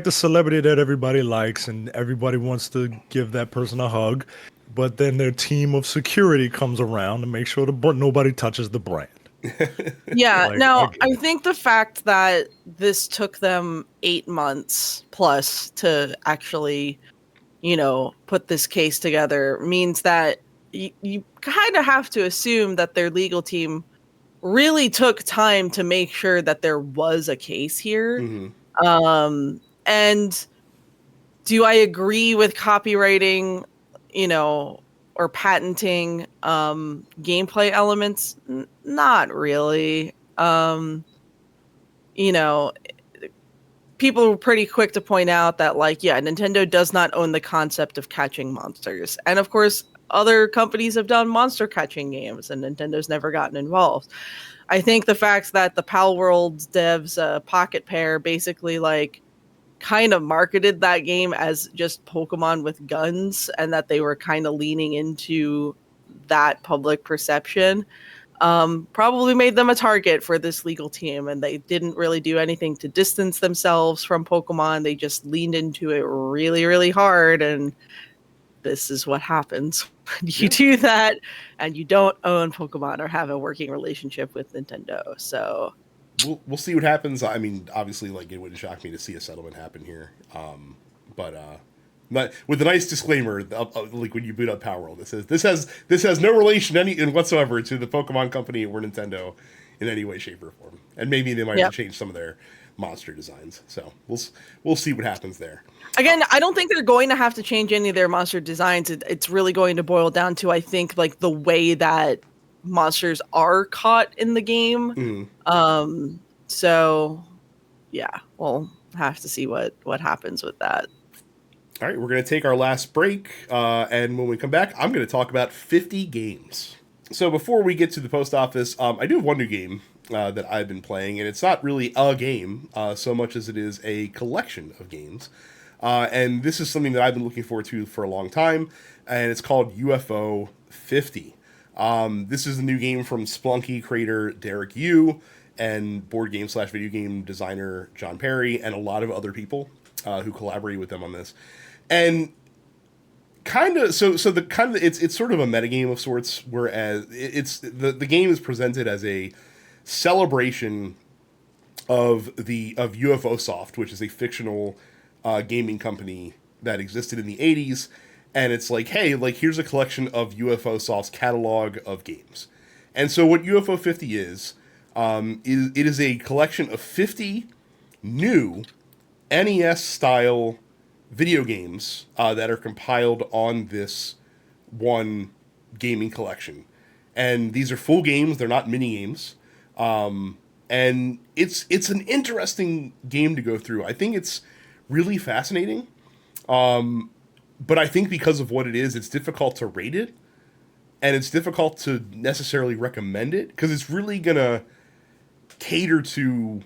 the celebrity that everybody likes and everybody wants to give that person a hug, but then their team of security comes around to make sure nobody touches the brand. Yeah, I think the fact that this took them 8 months plus to actually, put this case together means that you kind of have to assume that their legal team really took time to make sure that there was a case here. And do I agree with copywriting, or patenting gameplay elements? Not really. People were pretty quick to point out that Nintendo does not own the concept of catching monsters. And of course, other companies have done monster catching games and Nintendo's never gotten involved. I think the fact that the Palworld devs Pocket Pair basically kind of marketed that game as just Pokemon with guns, and that they were kind of leaning into that public perception, probably made them a target for this legal team, and they didn't really do anything to distance themselves from Pokemon. They just leaned into it really, really hard, and this is what happens when you do that and you don't own Pokemon or have a working relationship with Nintendo. So we'll see what happens. I mean, obviously, it wouldn't shock me to see a settlement happen here. But not, with a nice disclaimer, like when you boot up Palworld, it says this has no relation whatsoever to the Pokemon Company or Nintendo in any way, shape, or form. And maybe they might have to change some of their monster designs. So we'll see what happens there. Again, I don't think they're going to have to change any of their monster designs. It's really going to boil down to, I think, the way that monsters are caught in the game. So yeah, we'll have to see what happens with that. All right, we're going to take our last break, and when we come back, I'm going to talk about 50 games. So before we get to the post office, I do have one new game that I've been playing, and it's not really a game so much as it is a collection of games. And this is something that I've been looking forward to for a long time, and it's called UFO 50. This is a new game from Splunky creator Derek Yu and board game / video game designer John Perry, and a lot of other people who collaborated with them on this. And it's sort of a metagame of sorts, whereas the game is presented as a celebration of UFO Soft, which is a fictional gaming company that existed in the 80s, and it's like, hey, like, here's a collection of UFO Soft's catalog of games. And so what UFO 50 is a collection of 50 new NES style video games that are compiled on this one gaming collection. And these are full games, they're not mini games. And it's an interesting game to go through. I think it's really fascinating. But I think because of what it is, it's difficult to rate it. And it's difficult to necessarily recommend it, because it's really gonna cater to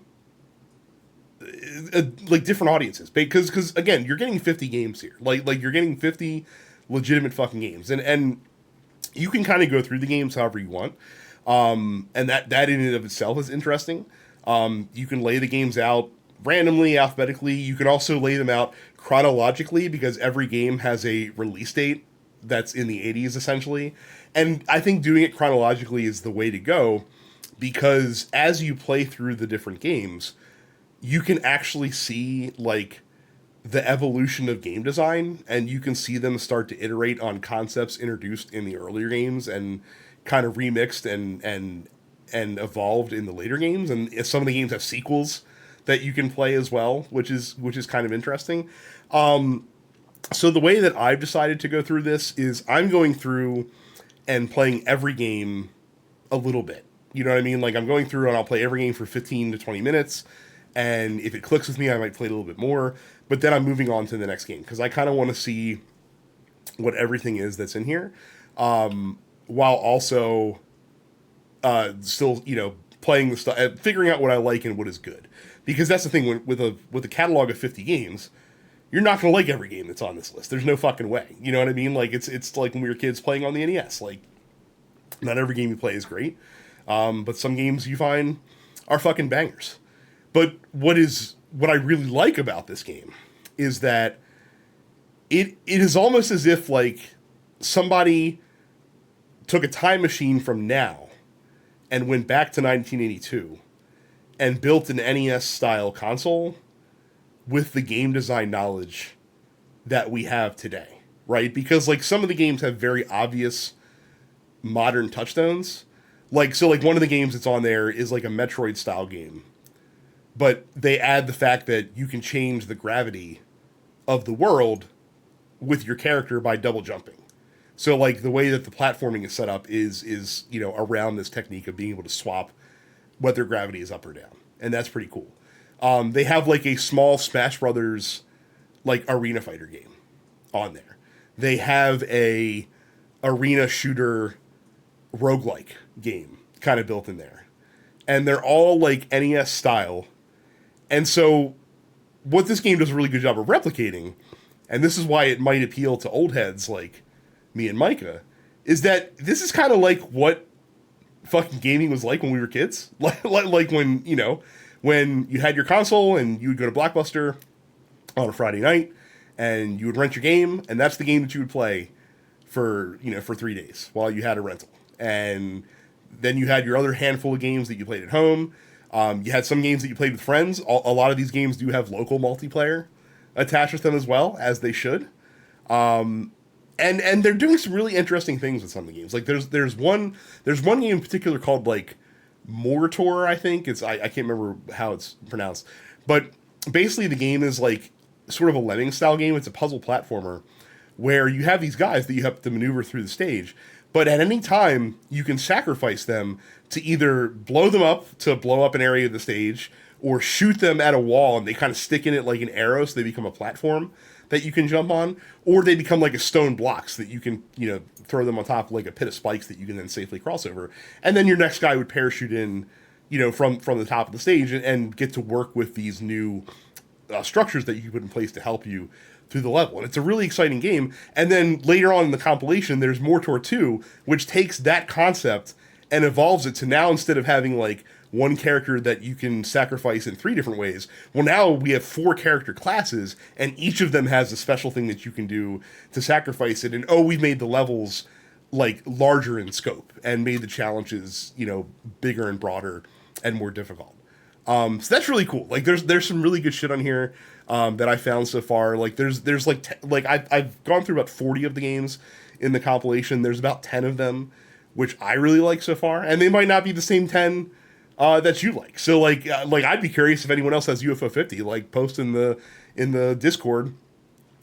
like different audiences, because again, you're getting 50 games here, like you're getting 50 legitimate fucking games, and you can kind of go through the games however you want, and that in and of itself is interesting. You can lay the games out randomly, alphabetically. You can also lay them out chronologically, because every game has a release date that's in the 80s essentially, and I think doing it chronologically is the way to go, because as you play through the different games, you can actually see like the evolution of game design, and you can see them start to iterate on concepts introduced in the earlier games and kind of remixed and evolved in the later games. And some of the games have sequels that you can play as well, which is kind of interesting. So the way that I've decided to go through this is I'm going through and playing every game a little bit. You know what I mean? Like, I'm going through and I'll play every game for 15 to 20 minutes. And if it clicks with me, I might play it a little bit more. But then I'm moving on to the next game, because I kind of want to see what everything is that's in here, while also still, playing the stuff, figuring out what I like and what is good. Because that's the thing, with a catalog of 50 games, you're not going to like every game that's on this list. There's no fucking way. You know what I mean? Like, it's like when we were kids playing on the NES. Like, not every game you play is great, but some games you find are fucking bangers. But what I really like about this game is that it is almost as if like somebody took a time machine from now and went back to 1982 and built an NES style console with the game design knowledge that we have today, right? Because like some of the games have very obvious modern touchstones. Like one of the games that's on there is like a Metroid style game, but they add the fact that you can change the gravity of the world with your character by double jumping. So like the way that the platforming is set up is around this technique of being able to swap whether gravity is up or down. And that's pretty cool. They have like a small Smash Brothers like arena fighter game on there. They have a arena shooter roguelike game kind of built in there. And they're all like NES style. And so what this game does a really good job of replicating, and this is why it might appeal to old heads like me and Micah, is that this is kind of like what fucking gaming was like when we were kids. Like when, when you had your console and you would go to Blockbuster on a Friday night and you would rent your game, and that's the game that you would play for 3 days while you had a rental. And then you had your other handful of games that you played at home. You had some games that you played with friends. A lot of these games do have local multiplayer attached with them as well, as they should. And they're doing some really interesting things with some of the games. Like there's one game in particular called like Mortor, I think. I can't remember how it's pronounced. But basically the game is like sort of a Lemming style game. It's a puzzle platformer where you have these guys that you have to maneuver through the stage. But at any time, you can sacrifice them to either blow them up to blow up an area of the stage, or shoot them at a wall and they kind of stick in it like an arrow, so they become a platform that you can jump on, or they become like a stone blocks that you can, throw them on top of like a pit of spikes that you can then safely cross over. And then your next guy would parachute in, from the top of the stage and get to work with these new structures that you put in place to help you through the level. And it's a really exciting game. And then later on in the compilation, there's Mortor 2, which takes that concept and evolves it to now, instead of having like one character that you can sacrifice in 3 different ways, well, now we have 4 character classes, and each of them has a special thing that you can do to sacrifice it. And we've made the levels like larger in scope and made the challenges, bigger and broader and more difficult. So that's really cool. Like there's some really good shit on here that I found so far. Like there's like I've gone through about 40 of the games in the compilation. There's about 10 of them which I really like so far, and they might not be the same 10 that you like. So like I'd be curious if anyone else has UFO 50. Like post in the Discord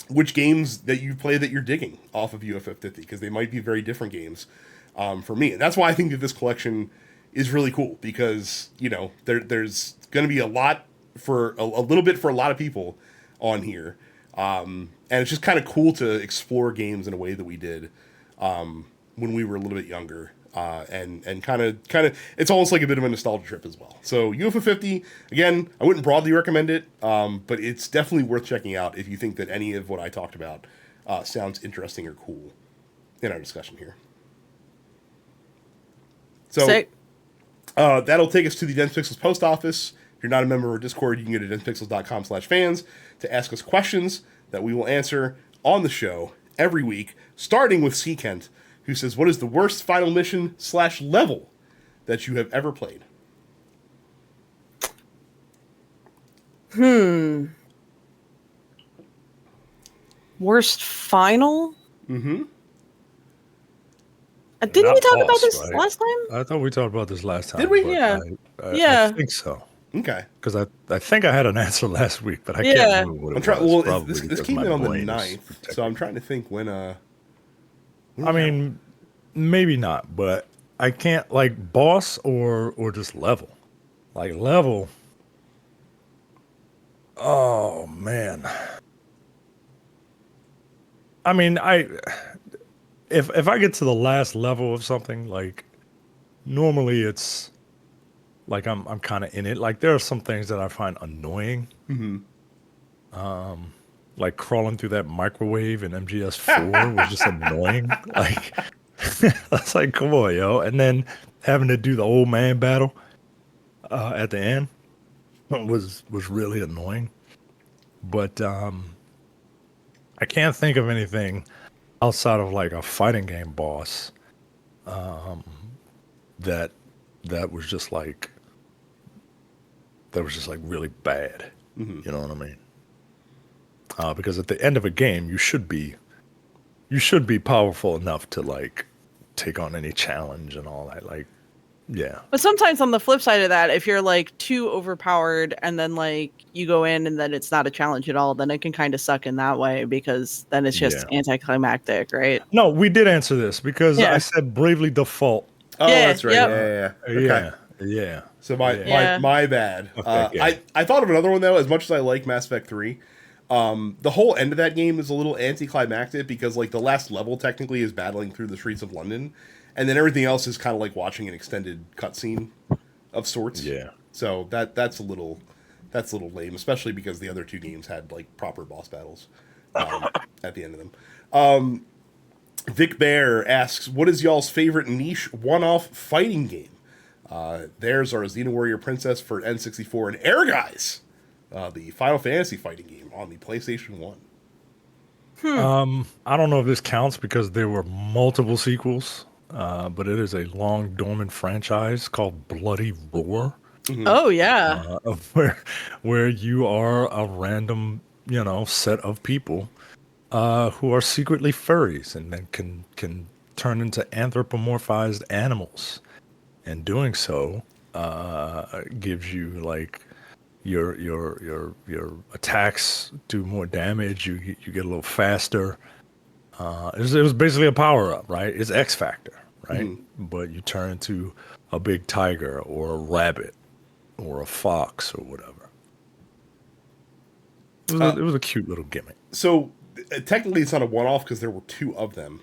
which games that you play that you're digging off of UFO 50, because they might be very different games for me. And that's why I think that this collection is really cool, because there's going to be a lot for a little bit for a lot of people on here, and it's just kind of cool to explore games in a way that we did when we were a little bit younger, and kind of it's almost like a bit of a nostalgia trip as well. So UFO 50, again, I wouldn't broadly recommend it, but it's definitely worth checking out if you think that any of what I talked about sounds interesting or cool in our discussion here. So that'll take us to the Dense Pixels post office. If you're not a member of our Discord, you can go to densepixels.com/fans to ask us questions that we will answer on the show every week, starting with C. Kent, who says, what is the worst final mission / level that you have ever played? Worst final? Mm-hmm. Didn't we talk about this last time? I thought we talked about this last time. Did we? Yeah. I think so. Okay. Because I think I had an answer last week, but I can't remember what it was. Well, this came in on the 9th, so I'm trying to think when... I mean, maybe not, but I can't, like, boss or just level. Like, level... Oh, man. I mean, if I get to the last level of something, like, normally it's like I'm kind of in it. Like, there are some things that I find annoying. Mm-hmm. Like crawling through that microwave in MGS4 was just annoying. Like, that's like, come on, yo. And then having to do the old man battle at the end was really annoying. But I can't think of anything outside of like a fighting game boss that was just like really bad. Mm-hmm. You know what I mean? Because at the end of a game, you should be powerful enough to like take on any challenge and all that. Like, yeah. But sometimes on the flip side of that, if you're like too overpowered and then like you go in and then it's not a challenge at all, then it can kind of suck in that way, because then it's just anticlimactic, right? No, we did answer this because I said bravely default. Oh, that's right. Yep. Yeah. Yeah. So my bad. Okay, I thought of another one though. As much as I like Mass Effect 3, the whole end of that game is a little anticlimactic, because like the last level technically is battling through the streets of London, and then everything else is kind of like watching an extended cutscene of sorts. Yeah. So that's a little lame, especially because the other 2 games had like proper boss battles at the end of them. Vic Bear asks, what is y'all's favorite niche one-off fighting game? Theirs are Xena Warrior Princess for N64 and Air Guys, the Final Fantasy fighting game on the PlayStation 1. I don't know if this counts because there were multiple sequels, but it is a long dormant franchise called Bloody Roar. Mm-hmm. Oh yeah. Where you are a random, set of people who are secretly furries and then can turn into anthropomorphized animals, and doing so gives you like your attacks do more damage. You get a little faster. It was basically a power up, right? It's X Factor, right? Mm-hmm. But you turn into a big tiger or a rabbit or a fox or whatever. It was a cute little gimmick. So technically it's not a one-off because there were 2 of them,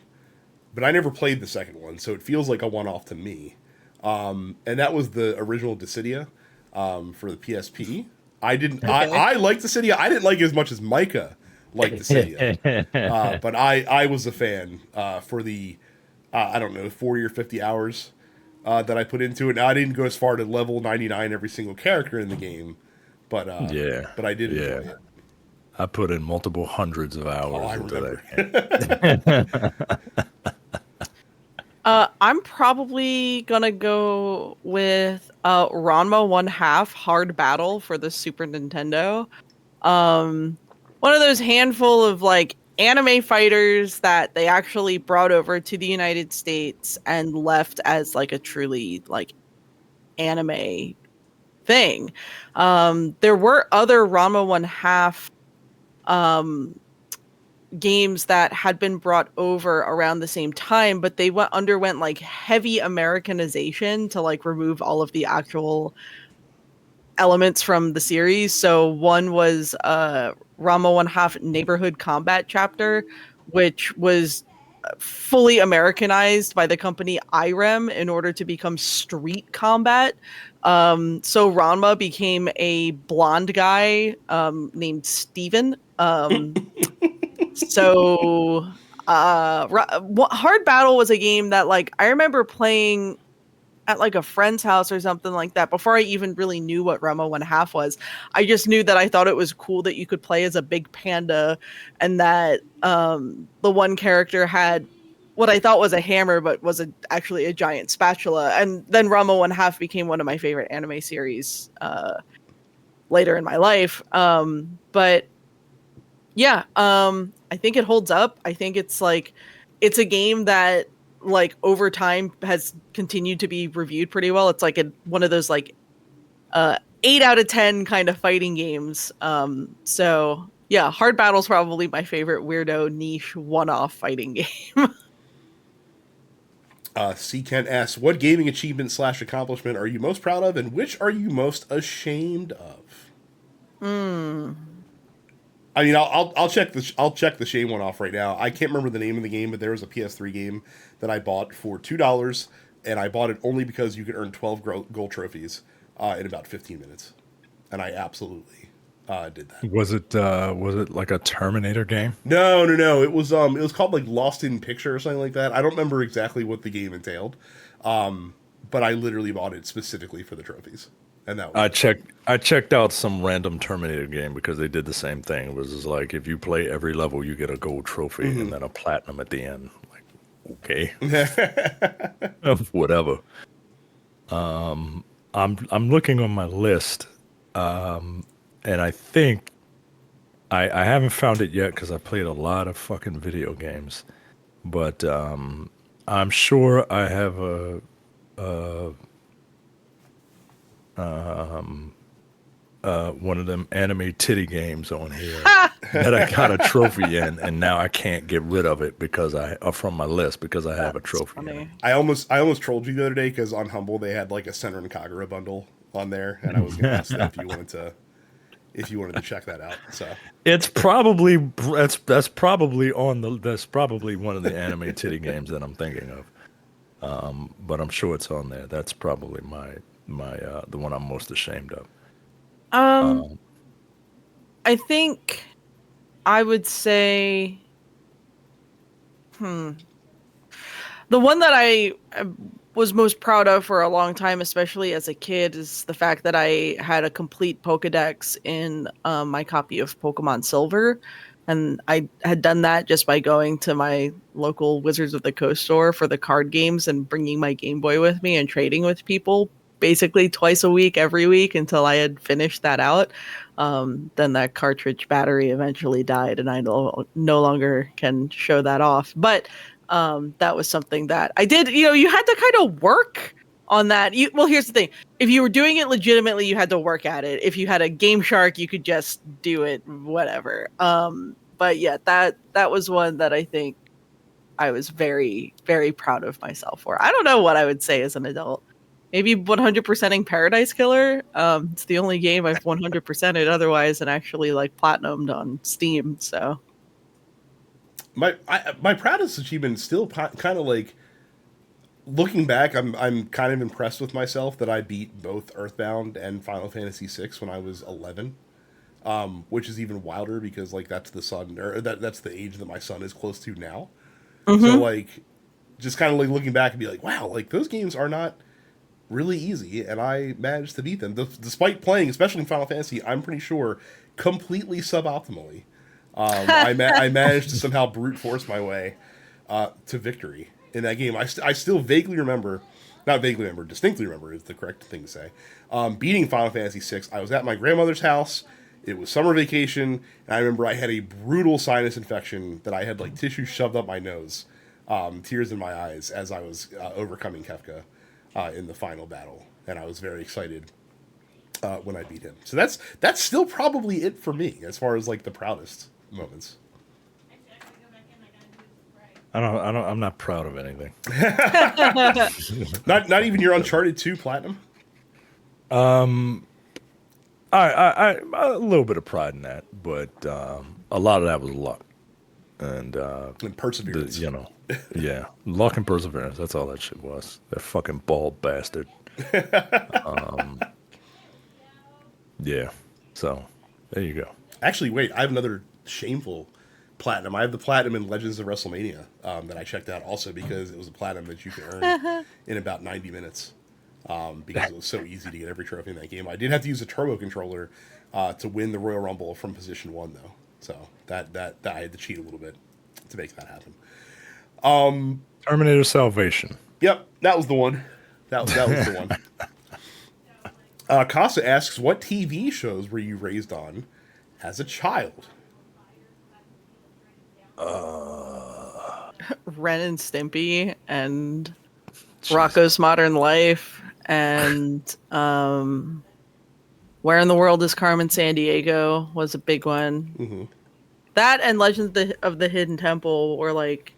but I never played the second one, so it feels like a one-off to me. And that was the original Dissidia for the PSP. I didn't. Okay. I liked Dissidia. I didn't like it as much as Micah liked Dissidia, but I was a fan for the I don't know 40 or 50 hours that I put into it. Now I didn't go as far to level 99 every single character in the game, but but I did enjoy it. I put in multiple hundreds of hours into that. I'm probably gonna go with Ranma 1/2 Hard Battle for the Super Nintendo. One of those handful of like anime fighters that they actually brought over to the United States and left as like a truly like anime thing. There were other Ranma 1/2 games that had been brought over around the same time, but they underwent like heavy Americanization to like remove all of the actual elements from the series. So one was Ranma 1/2 Neighborhood Combat Chapter, which was fully Americanized by the company IREM in order to become Street Combat. So Ranma became a blonde guy named Steven. So Hard Battle was a game that like I remember playing at like a friend's house or something like that before I even really knew what Ranma 1/2 was. I just knew that I thought it was cool that you could play as a big panda and that the one character had what I thought was a hammer but was actually a giant spatula. And then Ranma 1/2 became one of my favorite anime series later in my life. But yeah, I think it holds up. I think it's a game that like over time has continued to be reviewed pretty well. It's like one of those like 8 out of 10 kind of fighting games. So yeah, Hard Battle's probably my favorite weirdo niche one-off fighting game. C. Kent asks, what gaming achievement / accomplishment are you most proud of, and which are you most ashamed of? I mean, I'll check the shame one off right now. I can't remember the name of the game, but there was a PS3 game that I bought for $2, and I bought it only because you could earn 12 gold trophies in about 15 minutes, and I absolutely did that. Was it like a Terminator game? No. It was called like Lost in Picture or something like that. I don't remember exactly what the game entailed, but I literally bought it specifically for the trophies. And that was I checked out some random Terminator game because they did the same thing. It was just like if you play every level, you get a gold trophy and then a platinum at the end. Like, okay, whatever. I'm looking on my list, and I think I haven't found it yet because I played a lot of fucking video games, but I'm sure I have one of them anime titty games on here that I got a trophy in, and now I can't get rid of it because from my list because I have a trophy in it. I almost trolled you the other day because on Humble they had like a Senran Kagura bundle on there, and I was going to ask if you wanted to check that out. So it's probably that's probably one of the anime titty games that I'm thinking of, but I'm sure it's on there. That's probably my the one I'm most ashamed of. I think I would say the one that I was most proud of for a long time, especially as a kid, is the fact that I had a complete Pokedex in my copy of Pokemon Silver. And I had done that just by going to my local Wizards of the Coast store for the card games and bringing my Game Boy with me and trading with people basically twice a week, every week until I had finished that out. Then that cartridge battery eventually died and I no longer can show that off. But that was something that I did. You had to kind of work on that. Well, here's the thing. If you were doing it legitimately, you had to work at it. If you had a Game Shark, you could just do it, whatever. But yeah, that was one that I think I was very, very proud of myself for. I don't know what I would say as an adult. Maybe 100%ing Paradise Killer. It's the only game I've 100%ed otherwise and actually like platinumed on Steam. So my proudest achievement is still kind of like looking back. I'm kind of impressed with myself that I beat both Earthbound and Final Fantasy VI when I was 11. Which is even wilder because like that's the son or that's the age that my son is close to now. Mm-hmm. So like just kind of like looking back and be like, wow, like those games are not really easy, and I managed to beat them despite playing, especially in Final Fantasy. I'm pretty sure completely suboptimally. I managed to somehow brute force my way to victory in that game. I still vaguely remember, not vaguely remember, distinctly remember is the correct thing to say. Beating Final Fantasy VI, I was at my grandmother's house. It was summer vacation, and I remember I had a brutal sinus infection that I had like tissue shoved up my nose, tears in my eyes as I was overcoming Kefka in the final battle, and I was very excited when I beat him. So that's still probably it for me as far as like the proudest moments. I'm not proud of anything. not even your Uncharted 2 Platinum. I a little bit of pride in that, but a lot of that was luck and perseverance. Yeah, luck and perseverance. That's all that shit was. That fucking bald bastard. Yeah. So there you go. Actually, wait. I have another shameful platinum. I have the platinum in Legends of WrestleMania that I checked out also because it was a platinum that you could earn in about 90 minutes. Because it was so easy to get every trophy in that game. I did have to use a turbo controller to win the Royal Rumble from position 1, though. So that I had to cheat a little bit to make that happen. Terminator Salvation. Yep, that was the one. That was the one. Casa asks, what TV shows were you raised on as a child? Ren and Stimpy and Rocko's Modern Life and Where in the World is Carmen Sandiego was a big one. Mm-hmm. That and Legends of the Hidden Temple were like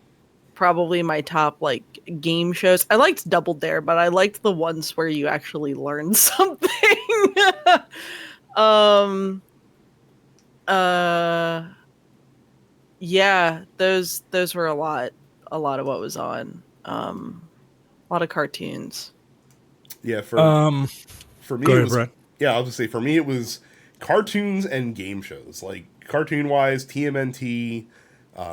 probably my top like game shows. I liked Double Dare, but I liked the ones where you actually learned something. Yeah, those were a lot of what was on. A lot of cartoons. Yeah, for me it was Brett. Yeah, I'll just say for me it was cartoons and game shows. Like cartoon wise, TMNT,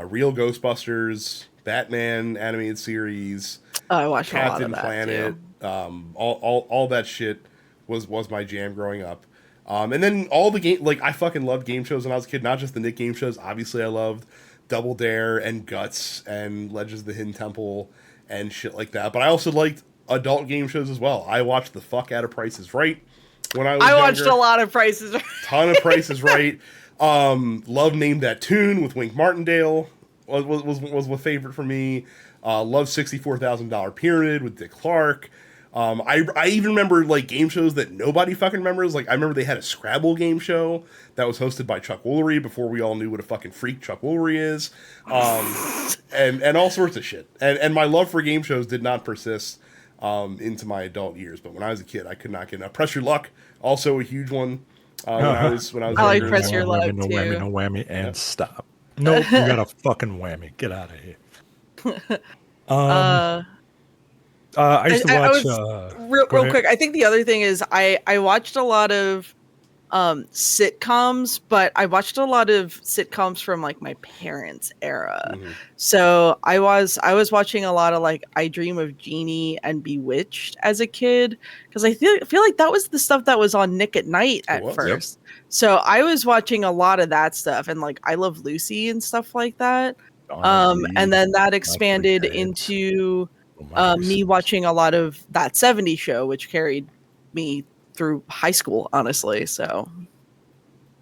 Real Ghostbusters, Batman animated series, I watched Captain a lot of that Planet, too. All that shit was my jam growing up. And then all the game, like I fucking loved game shows when I was a kid, not just the Nick game shows. Obviously I loved Double Dare and Guts and Legends of the Hidden Temple and shit like that. But I also liked adult game shows as well. I watched the fuck out of Price is Right when I was younger. Watched a lot of Price is Right. Ton of Price is Right. Love Name That Tune with Wink Martindale was a favorite for me. Love $64,000 Pyramid with Dick Clark. I even remember like game shows that nobody fucking remembers. Like I remember they had a Scrabble game show that was hosted by Chuck Woolery before we all knew what a fucking freak Chuck Woolery is. And all sorts of shit. And my love for game shows did not persist into my adult years. But when I was a kid, I could not get enough. Press Your Luck, also a huge one. When I was I like younger. Press Your Luck too. No whammy, and stop. Nope, you got a fucking whammy. Get out of here. I used to watch. Real quick, I think the other thing is I watched a lot of sitcoms, but I watched a lot of sitcoms from like my parents' era. Mm-hmm. So I was watching a lot of like I Dream of Jeannie and Bewitched as a kid because I feel like that was the stuff that was on Nick at Night at first. Yep. So I was watching a lot of that stuff and like I Love Lucy and stuff like that. And then that expanded into me watching a lot of That 70s Show, which carried me through high school, honestly. So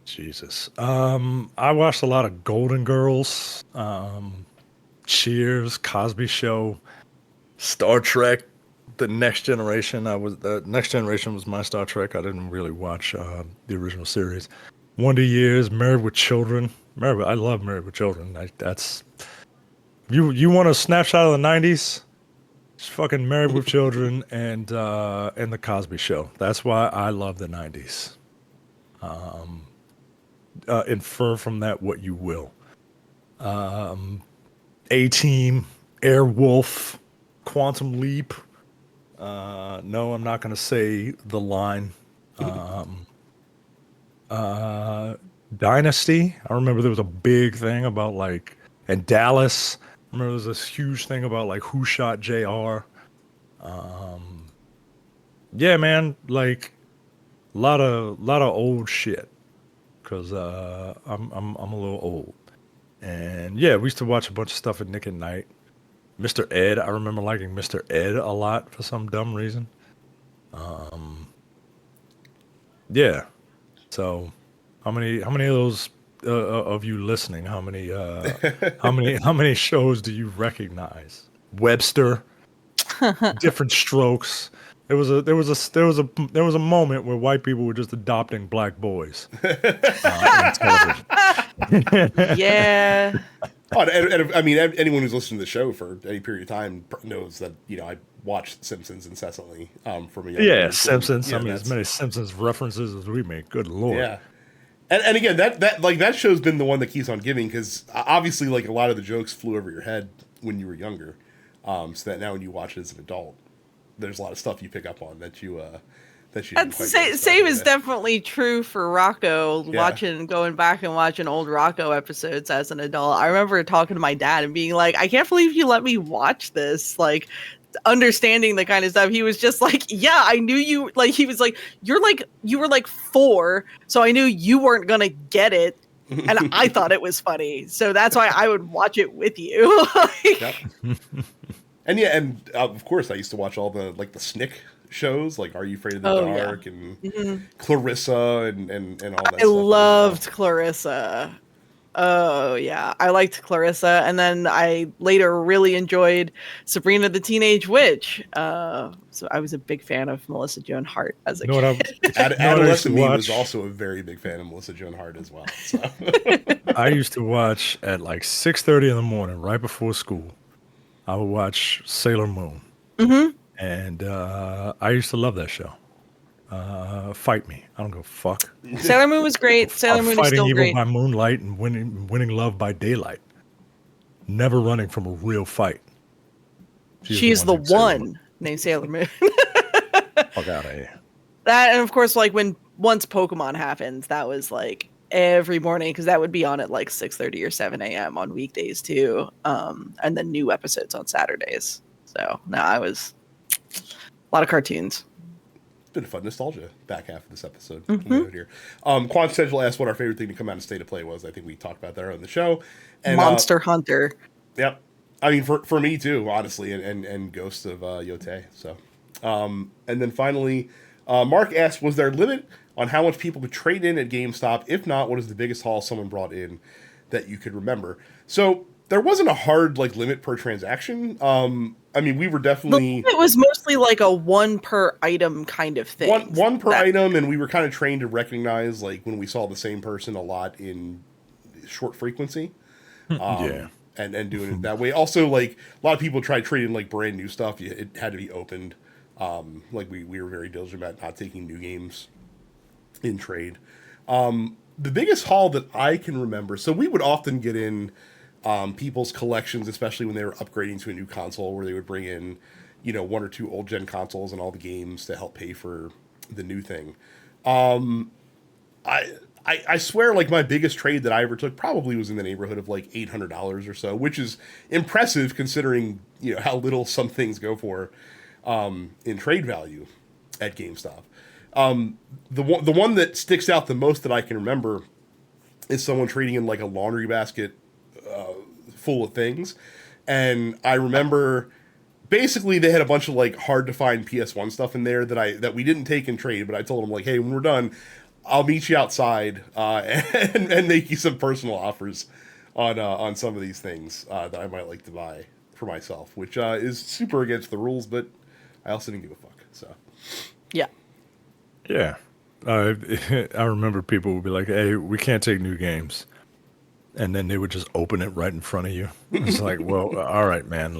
Jesus. I watched a lot of Golden Girls, Cheers, Cosby Show, Star Trek, The Next Generation. The Next Generation was my Star Trek. I didn't really watch the original series. Wonder Years, Married with Children. I love Married with Children. That's you want a snapshot of the 90s? It's fucking Married with Children and The Cosby Show. That's why I love the 90s. Infer from that what you will. A-Team, Airwolf, Quantum Leap. No, I'm not going to say the line. Dynasty. I remember there was a big thing about like, and Dallas. I remember there was this huge thing about like who shot JR. Yeah, man, like a lot of old shit. Cause I'm a little old, and yeah, we used to watch a bunch of stuff at Nick at Night. Mr. Ed, I remember liking Mr. Ed a lot for some dumb reason. Yeah. So, how many of those of you listening? How many shows do you recognize? Webster, Different Strokes. There was a moment where white people were just adopting black boys in television. Yeah. Oh, and I mean, anyone who's listened to the show for any period of time knows that I watched Simpsons incessantly from a young age. Simpsons. I mean, as many Simpsons references as we make. Good lord. Yeah, and again, that show's been the one that keeps on giving, because obviously, like, a lot of the jokes flew over your head when you were younger, so that now when you watch it as an adult, there's a lot of stuff you pick up on that you didn't quite same is definitely true for Rocco. Going back and watching old Rocco episodes as an adult. I remember talking to my dad and being like, I can't believe you let me watch this. Like, understanding the kind of stuff. He was just like, yeah, I knew you. Like, he was like, you were like 4, so I knew you weren't gonna get it, and I thought it was funny, so that's why I would watch it with you. And yeah, and of course, I used to watch all the the Snick shows, like Are You Afraid of the Dark, and Clarissa, and all that. I loved Clarissa. Oh yeah, I liked Clarissa, and then I later really enjoyed Sabrina the Teenage Witch. So I was a big fan of Melissa Joan Hart as a kid. Adolescent me was also a very big fan of Melissa Joan Hart as well. So. I used to watch at like 6:30 in the morning, right before school. I would watch Sailor Moon. Mm-hmm. And I used to love that show. Fight me. I don't go fuck. Sailor Moon was great. Sailor Moon is still fighting great. evil by moonlight and winning love by daylight. Never running from a real fight. She's the one named Sailor Moon. Fuck out of here. That, and of course, like once Pokemon happens, that was like every morning, because that would be on at like 6:30 or 7 a.m. on weekdays too, and then new episodes on Saturdays. So no, I was a lot of cartoons. It's been a fun nostalgia back half of this episode. Here, Quan Schedule asked what our favorite thing to come out of State of Play was. I think we talked about that on the show. And, Monster Hunter. Yep, I mean for me too, honestly, and Ghost of Yotei. So, and then finally, Mark asked, was there a limit on how much people could trade in at GameStop? If not, what is the biggest haul someone brought in that you could remember? So there wasn't a hard limit per transaction. I mean, we were definitely. It was mostly like a 1 per item kind of thing. One per item, and we were kind of trained to recognize when we saw the same person a lot in short frequency. Yeah. And doing it that way. Also, a lot of people tried trading brand new stuff. It had to be opened. We were very diligent about not taking new games in trade. The biggest haul that I can remember, so we would often get in people's collections, especially when they were upgrading to a new console, where they would bring in 1 or 2 old gen consoles and all the games to help pay for the new thing. I swear, my biggest trade that I ever took probably was in the neighborhood of $800 or so, which is impressive considering how little some things go for in trade value at GameStop. The one that sticks out the most that I can remember is someone trading in a laundry basket full of things, and I remember basically they had a bunch of hard to find PS1 stuff in there that we didn't take in trade, but I told them hey, when we're done, I'll meet you outside and make you some personal offers on some of these things that I might like to buy for myself, which is super against the rules, but I also didn't give a fuck. So yeah. I remember people would be like, hey, we can't take new games, and then they would just open it right in front of you. It's well, all right, man,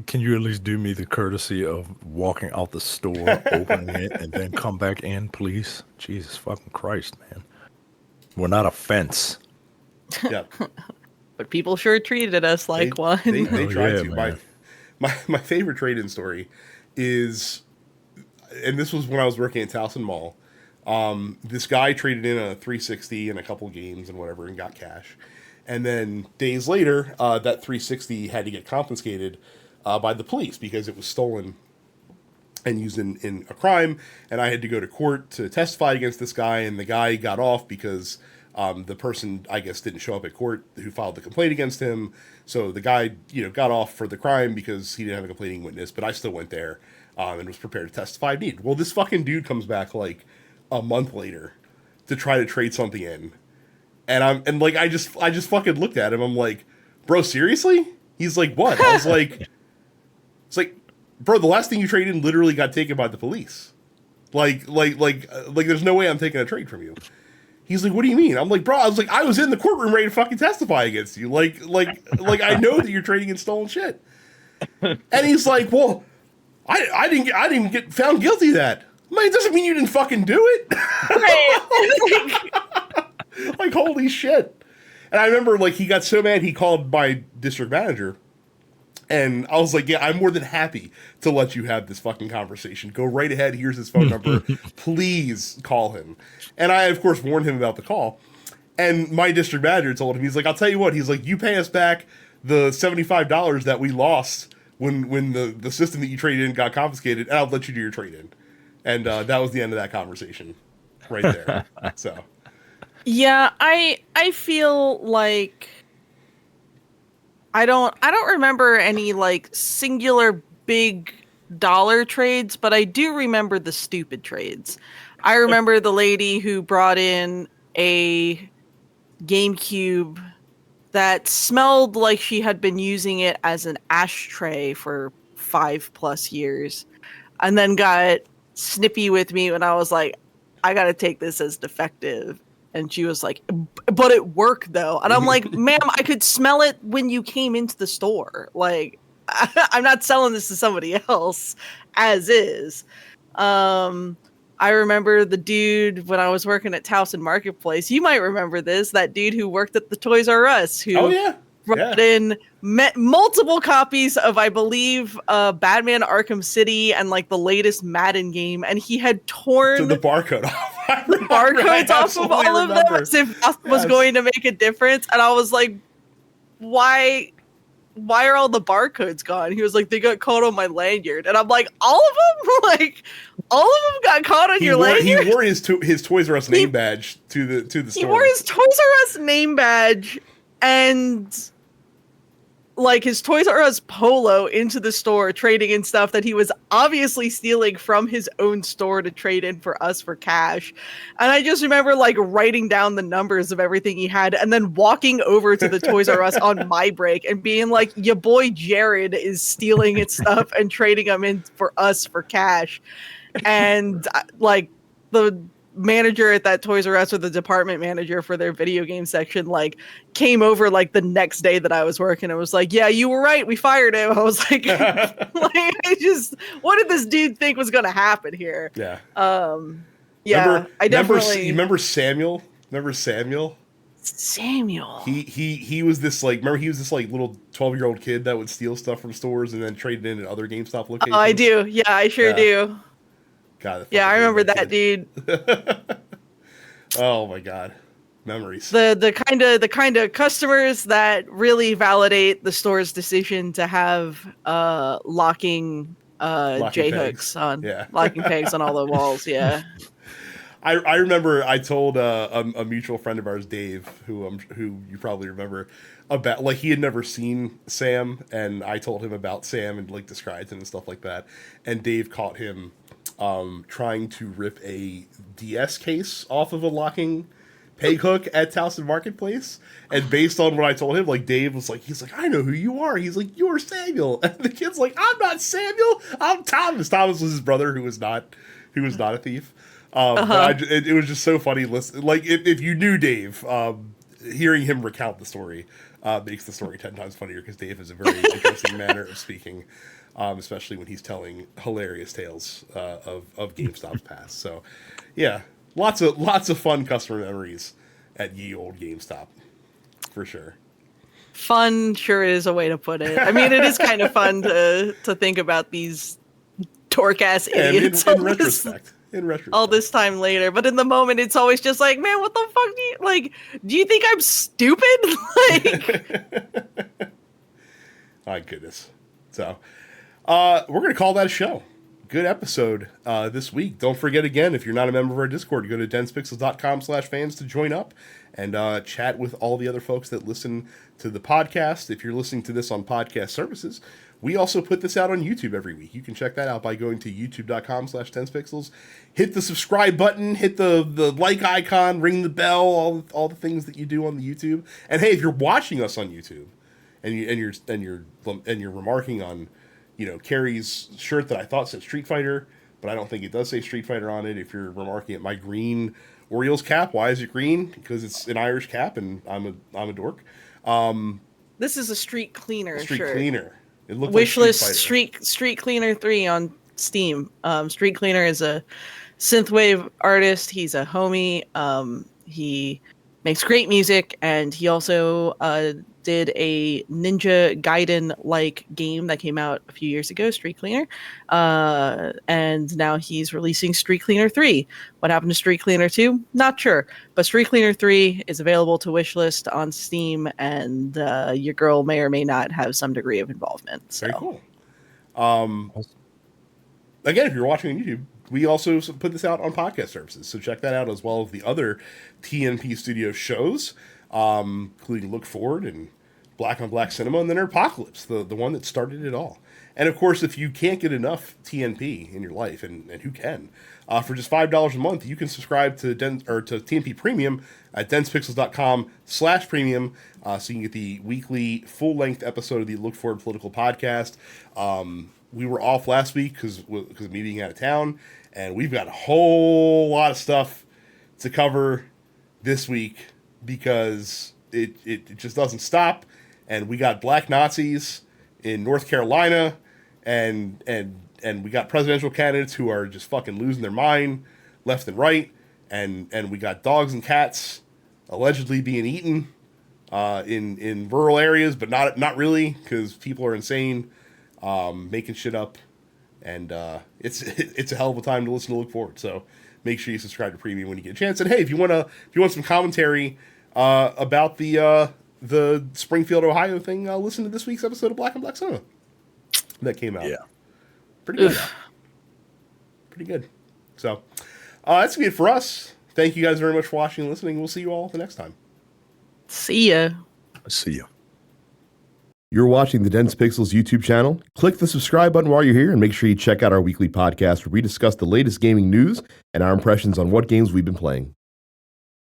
can you at least do me the courtesy of walking out the store, opening it, and then come back in, please? Jesus fucking Christ, man. We're not a fence. Yeah. but people sure treated us like one. They tried to. Man. My favorite trade-in story is, and this was when I was working at Towson Mall. This guy traded in a 360 and a couple games and whatever and got cash. And then days later, that 360 had to get confiscated by the police because it was stolen and used in a crime. And I had to go to court to testify against this guy. And the guy got off because the person, I guess, didn't show up at court who filed the complaint against him. So the guy, got off for the crime because he didn't have a complaining witness. But I still went there and was prepared to testify if needed. Well, this fucking dude comes back like a month later to try to trade something in. And I just fucking looked at him. I'm like, bro, seriously? He's like, what? I was like, it's like, bro, the last thing you traded in literally got taken by the police. Like, there's no way I'm taking a trade from you. He's like, what do you mean? I'm like, bro, I was in the courtroom ready to fucking testify against you. Like I know that you're trading in stolen shit. And he's like, well, I didn't get found guilty of that. I'm like, it doesn't mean you didn't fucking do it. Like, holy shit. And I remember, like, he got so mad he called my district manager. And I was like, yeah, I'm more than happy to let you have this fucking conversation. Go right ahead. Here's his phone number. Please call him. And I, of course, warned him about the call. And my district manager told him, he's like, I'll tell you what. He's like, you pay us back the $75 that we lost when the system that you traded in got confiscated, and I'll let you do your trade-in. And that was the end of that conversation right there. So, yeah, I feel like I don't remember any like singular big dollar trades, but I do remember the stupid trades. I remember the lady who brought in a GameCube that smelled like she had been using it as an ashtray for 5+ years, and then got snippy with me when I was like, I gotta take this as defective. And she was like, but it worked though. And I'm like, ma'am, I could smell it when you came into the store. Like, I'm not selling this to somebody else as is. I remember the dude when I was working at Towson Marketplace. You might remember this, that dude who worked at the Toys R Us who brought in multiple copies of, I believe, Batman Arkham City and like the latest Madden game, and he had torn the barcode off. Barcodes off of all of them as if that was going to make a difference. And I was like, why are all the barcodes gone? He was like, they got caught on my lanyard. And I'm like, all of them? Like, all of them got caught on your lanyard? He wore his Toys R Us name badge to the store. He wore his Toys R Us name badge and like his Toys R Us polo into the store, trading in stuff that he was obviously stealing from his own store to trade in for us for cash. And I just remember like writing down the numbers of everything he had and then walking over to the Toys R Us on my break and being like, your boy Jared is stealing its stuff and trading them in for us for cash. And like the manager at that Toys R Us, or the department manager for their video game section, like came over like the next day that I was working and was like, yeah, you were right, we fired him. I was like, what did this dude think was gonna happen here? Yeah. I definitely you remember Samuel? Samuel. He was this like, remember he was this like little 12-year-old kid that would steal stuff from stores and then trade it in at other GameStop locations. Oh, I do. Yeah, I sure do. God, yeah, I remember that dude. Oh my God, memories. The kind of customers that really validate the store's decision to have locking J hooks on locking pegs on all the walls. Yeah. I remember I told a mutual friend of ours, Dave, who you probably remember, about like he had never seen Sam, and I told him about Sam and like described him and stuff like that, and Dave caught him trying to rip a DS case off of a locking peg hook at Towson Marketplace. And based on what I told him, like Dave was like, he's like, I know who you are. He's like, you're Samuel. And the kid's like, I'm not Samuel. I'm Thomas. Thomas was his brother who was not a thief. But it was just so funny. Listen, like if you knew Dave, hearing him recount the story makes the story 10 times funnier because Dave has a very interesting manner of speaking. Especially when he's telling hilarious tales of GameStop's past. So, yeah, lots of fun customer memories at ye old GameStop, for sure. Fun sure is a way to put it. I mean, it is kind of fun to think about these dork ass idiots. In retrospect. All this time later, but in the moment, it's always just like, man, what the fuck do you like? Do you think I'm stupid? Like, my goodness. So, we're gonna call that a show. Good episode this week. Don't forget again, if you're not a member of our Discord, go to densepixels.com/fans to join up and chat with all the other folks that listen to the podcast. If you're listening to this on podcast services, we also put this out on YouTube every week. You can check that out by going to youtube.com/densepixels. Hit the subscribe button, hit the like icon, ring the bell, all the things that you do on the YouTube. And hey, if you're watching us on YouTube and you're remarking on, Carrie's shirt that I thought said Street Fighter, but I don't think it does say Street Fighter on it. If you're remarking at my green Orioles cap, why is it green? Because it's an Irish cap and I'm a dork. This is a Street Cleaner shirt. Street Cleaner. It looked Wishlist like Street Cleaner 3 on Steam. Street Cleaner is a synthwave artist. He's a homie. He makes great music, and he also did a Ninja Gaiden-like game that came out a few years ago, Street Cleaner. And now he's releasing Street Cleaner 3. What happened to Street Cleaner 2? Not sure. But Street Cleaner 3 is available to wishlist on Steam, and your girl may or may not have some degree of involvement. So. Very cool. Again, if you're watching on YouTube, we also put this out on podcast services, so check that out as well as the other TNP Studio shows, including Look Forward and Black on Black Cinema, and then Apocalypse, the one that started it all. And of course, if you can't get enough TNP in your life, and who can, for just $5 a month, you can subscribe to TNP Premium at densepixels.com/premium, so you can get the weekly full-length episode of the Look Forward Political Podcast. We were off last week because of me being out of town, and we've got a whole lot of stuff to cover this week because it just doesn't stop. And we got black Nazis in North Carolina, and we got presidential candidates who are just fucking losing their mind left and right, and we got dogs and cats allegedly being eaten in rural areas, but not really, because people are insane, making shit up, and it's a hell of a time to listen to Look Forward. So make sure you subscribe to Premium when you get a chance. And hey, if you want some commentary about the Springfield, Ohio thing, listen to this week's episode of Black on Black Cinema that came out. Yeah, pretty good. Pretty good. So that's gonna be it for us. Thank you guys very much for watching and listening. We'll see you all the next time. See ya. See ya. You're watching the Dense Pixels YouTube channel. Click the subscribe button while you're here, and make sure you check out our weekly podcast where we discuss the latest gaming news and our impressions on what games we've been playing.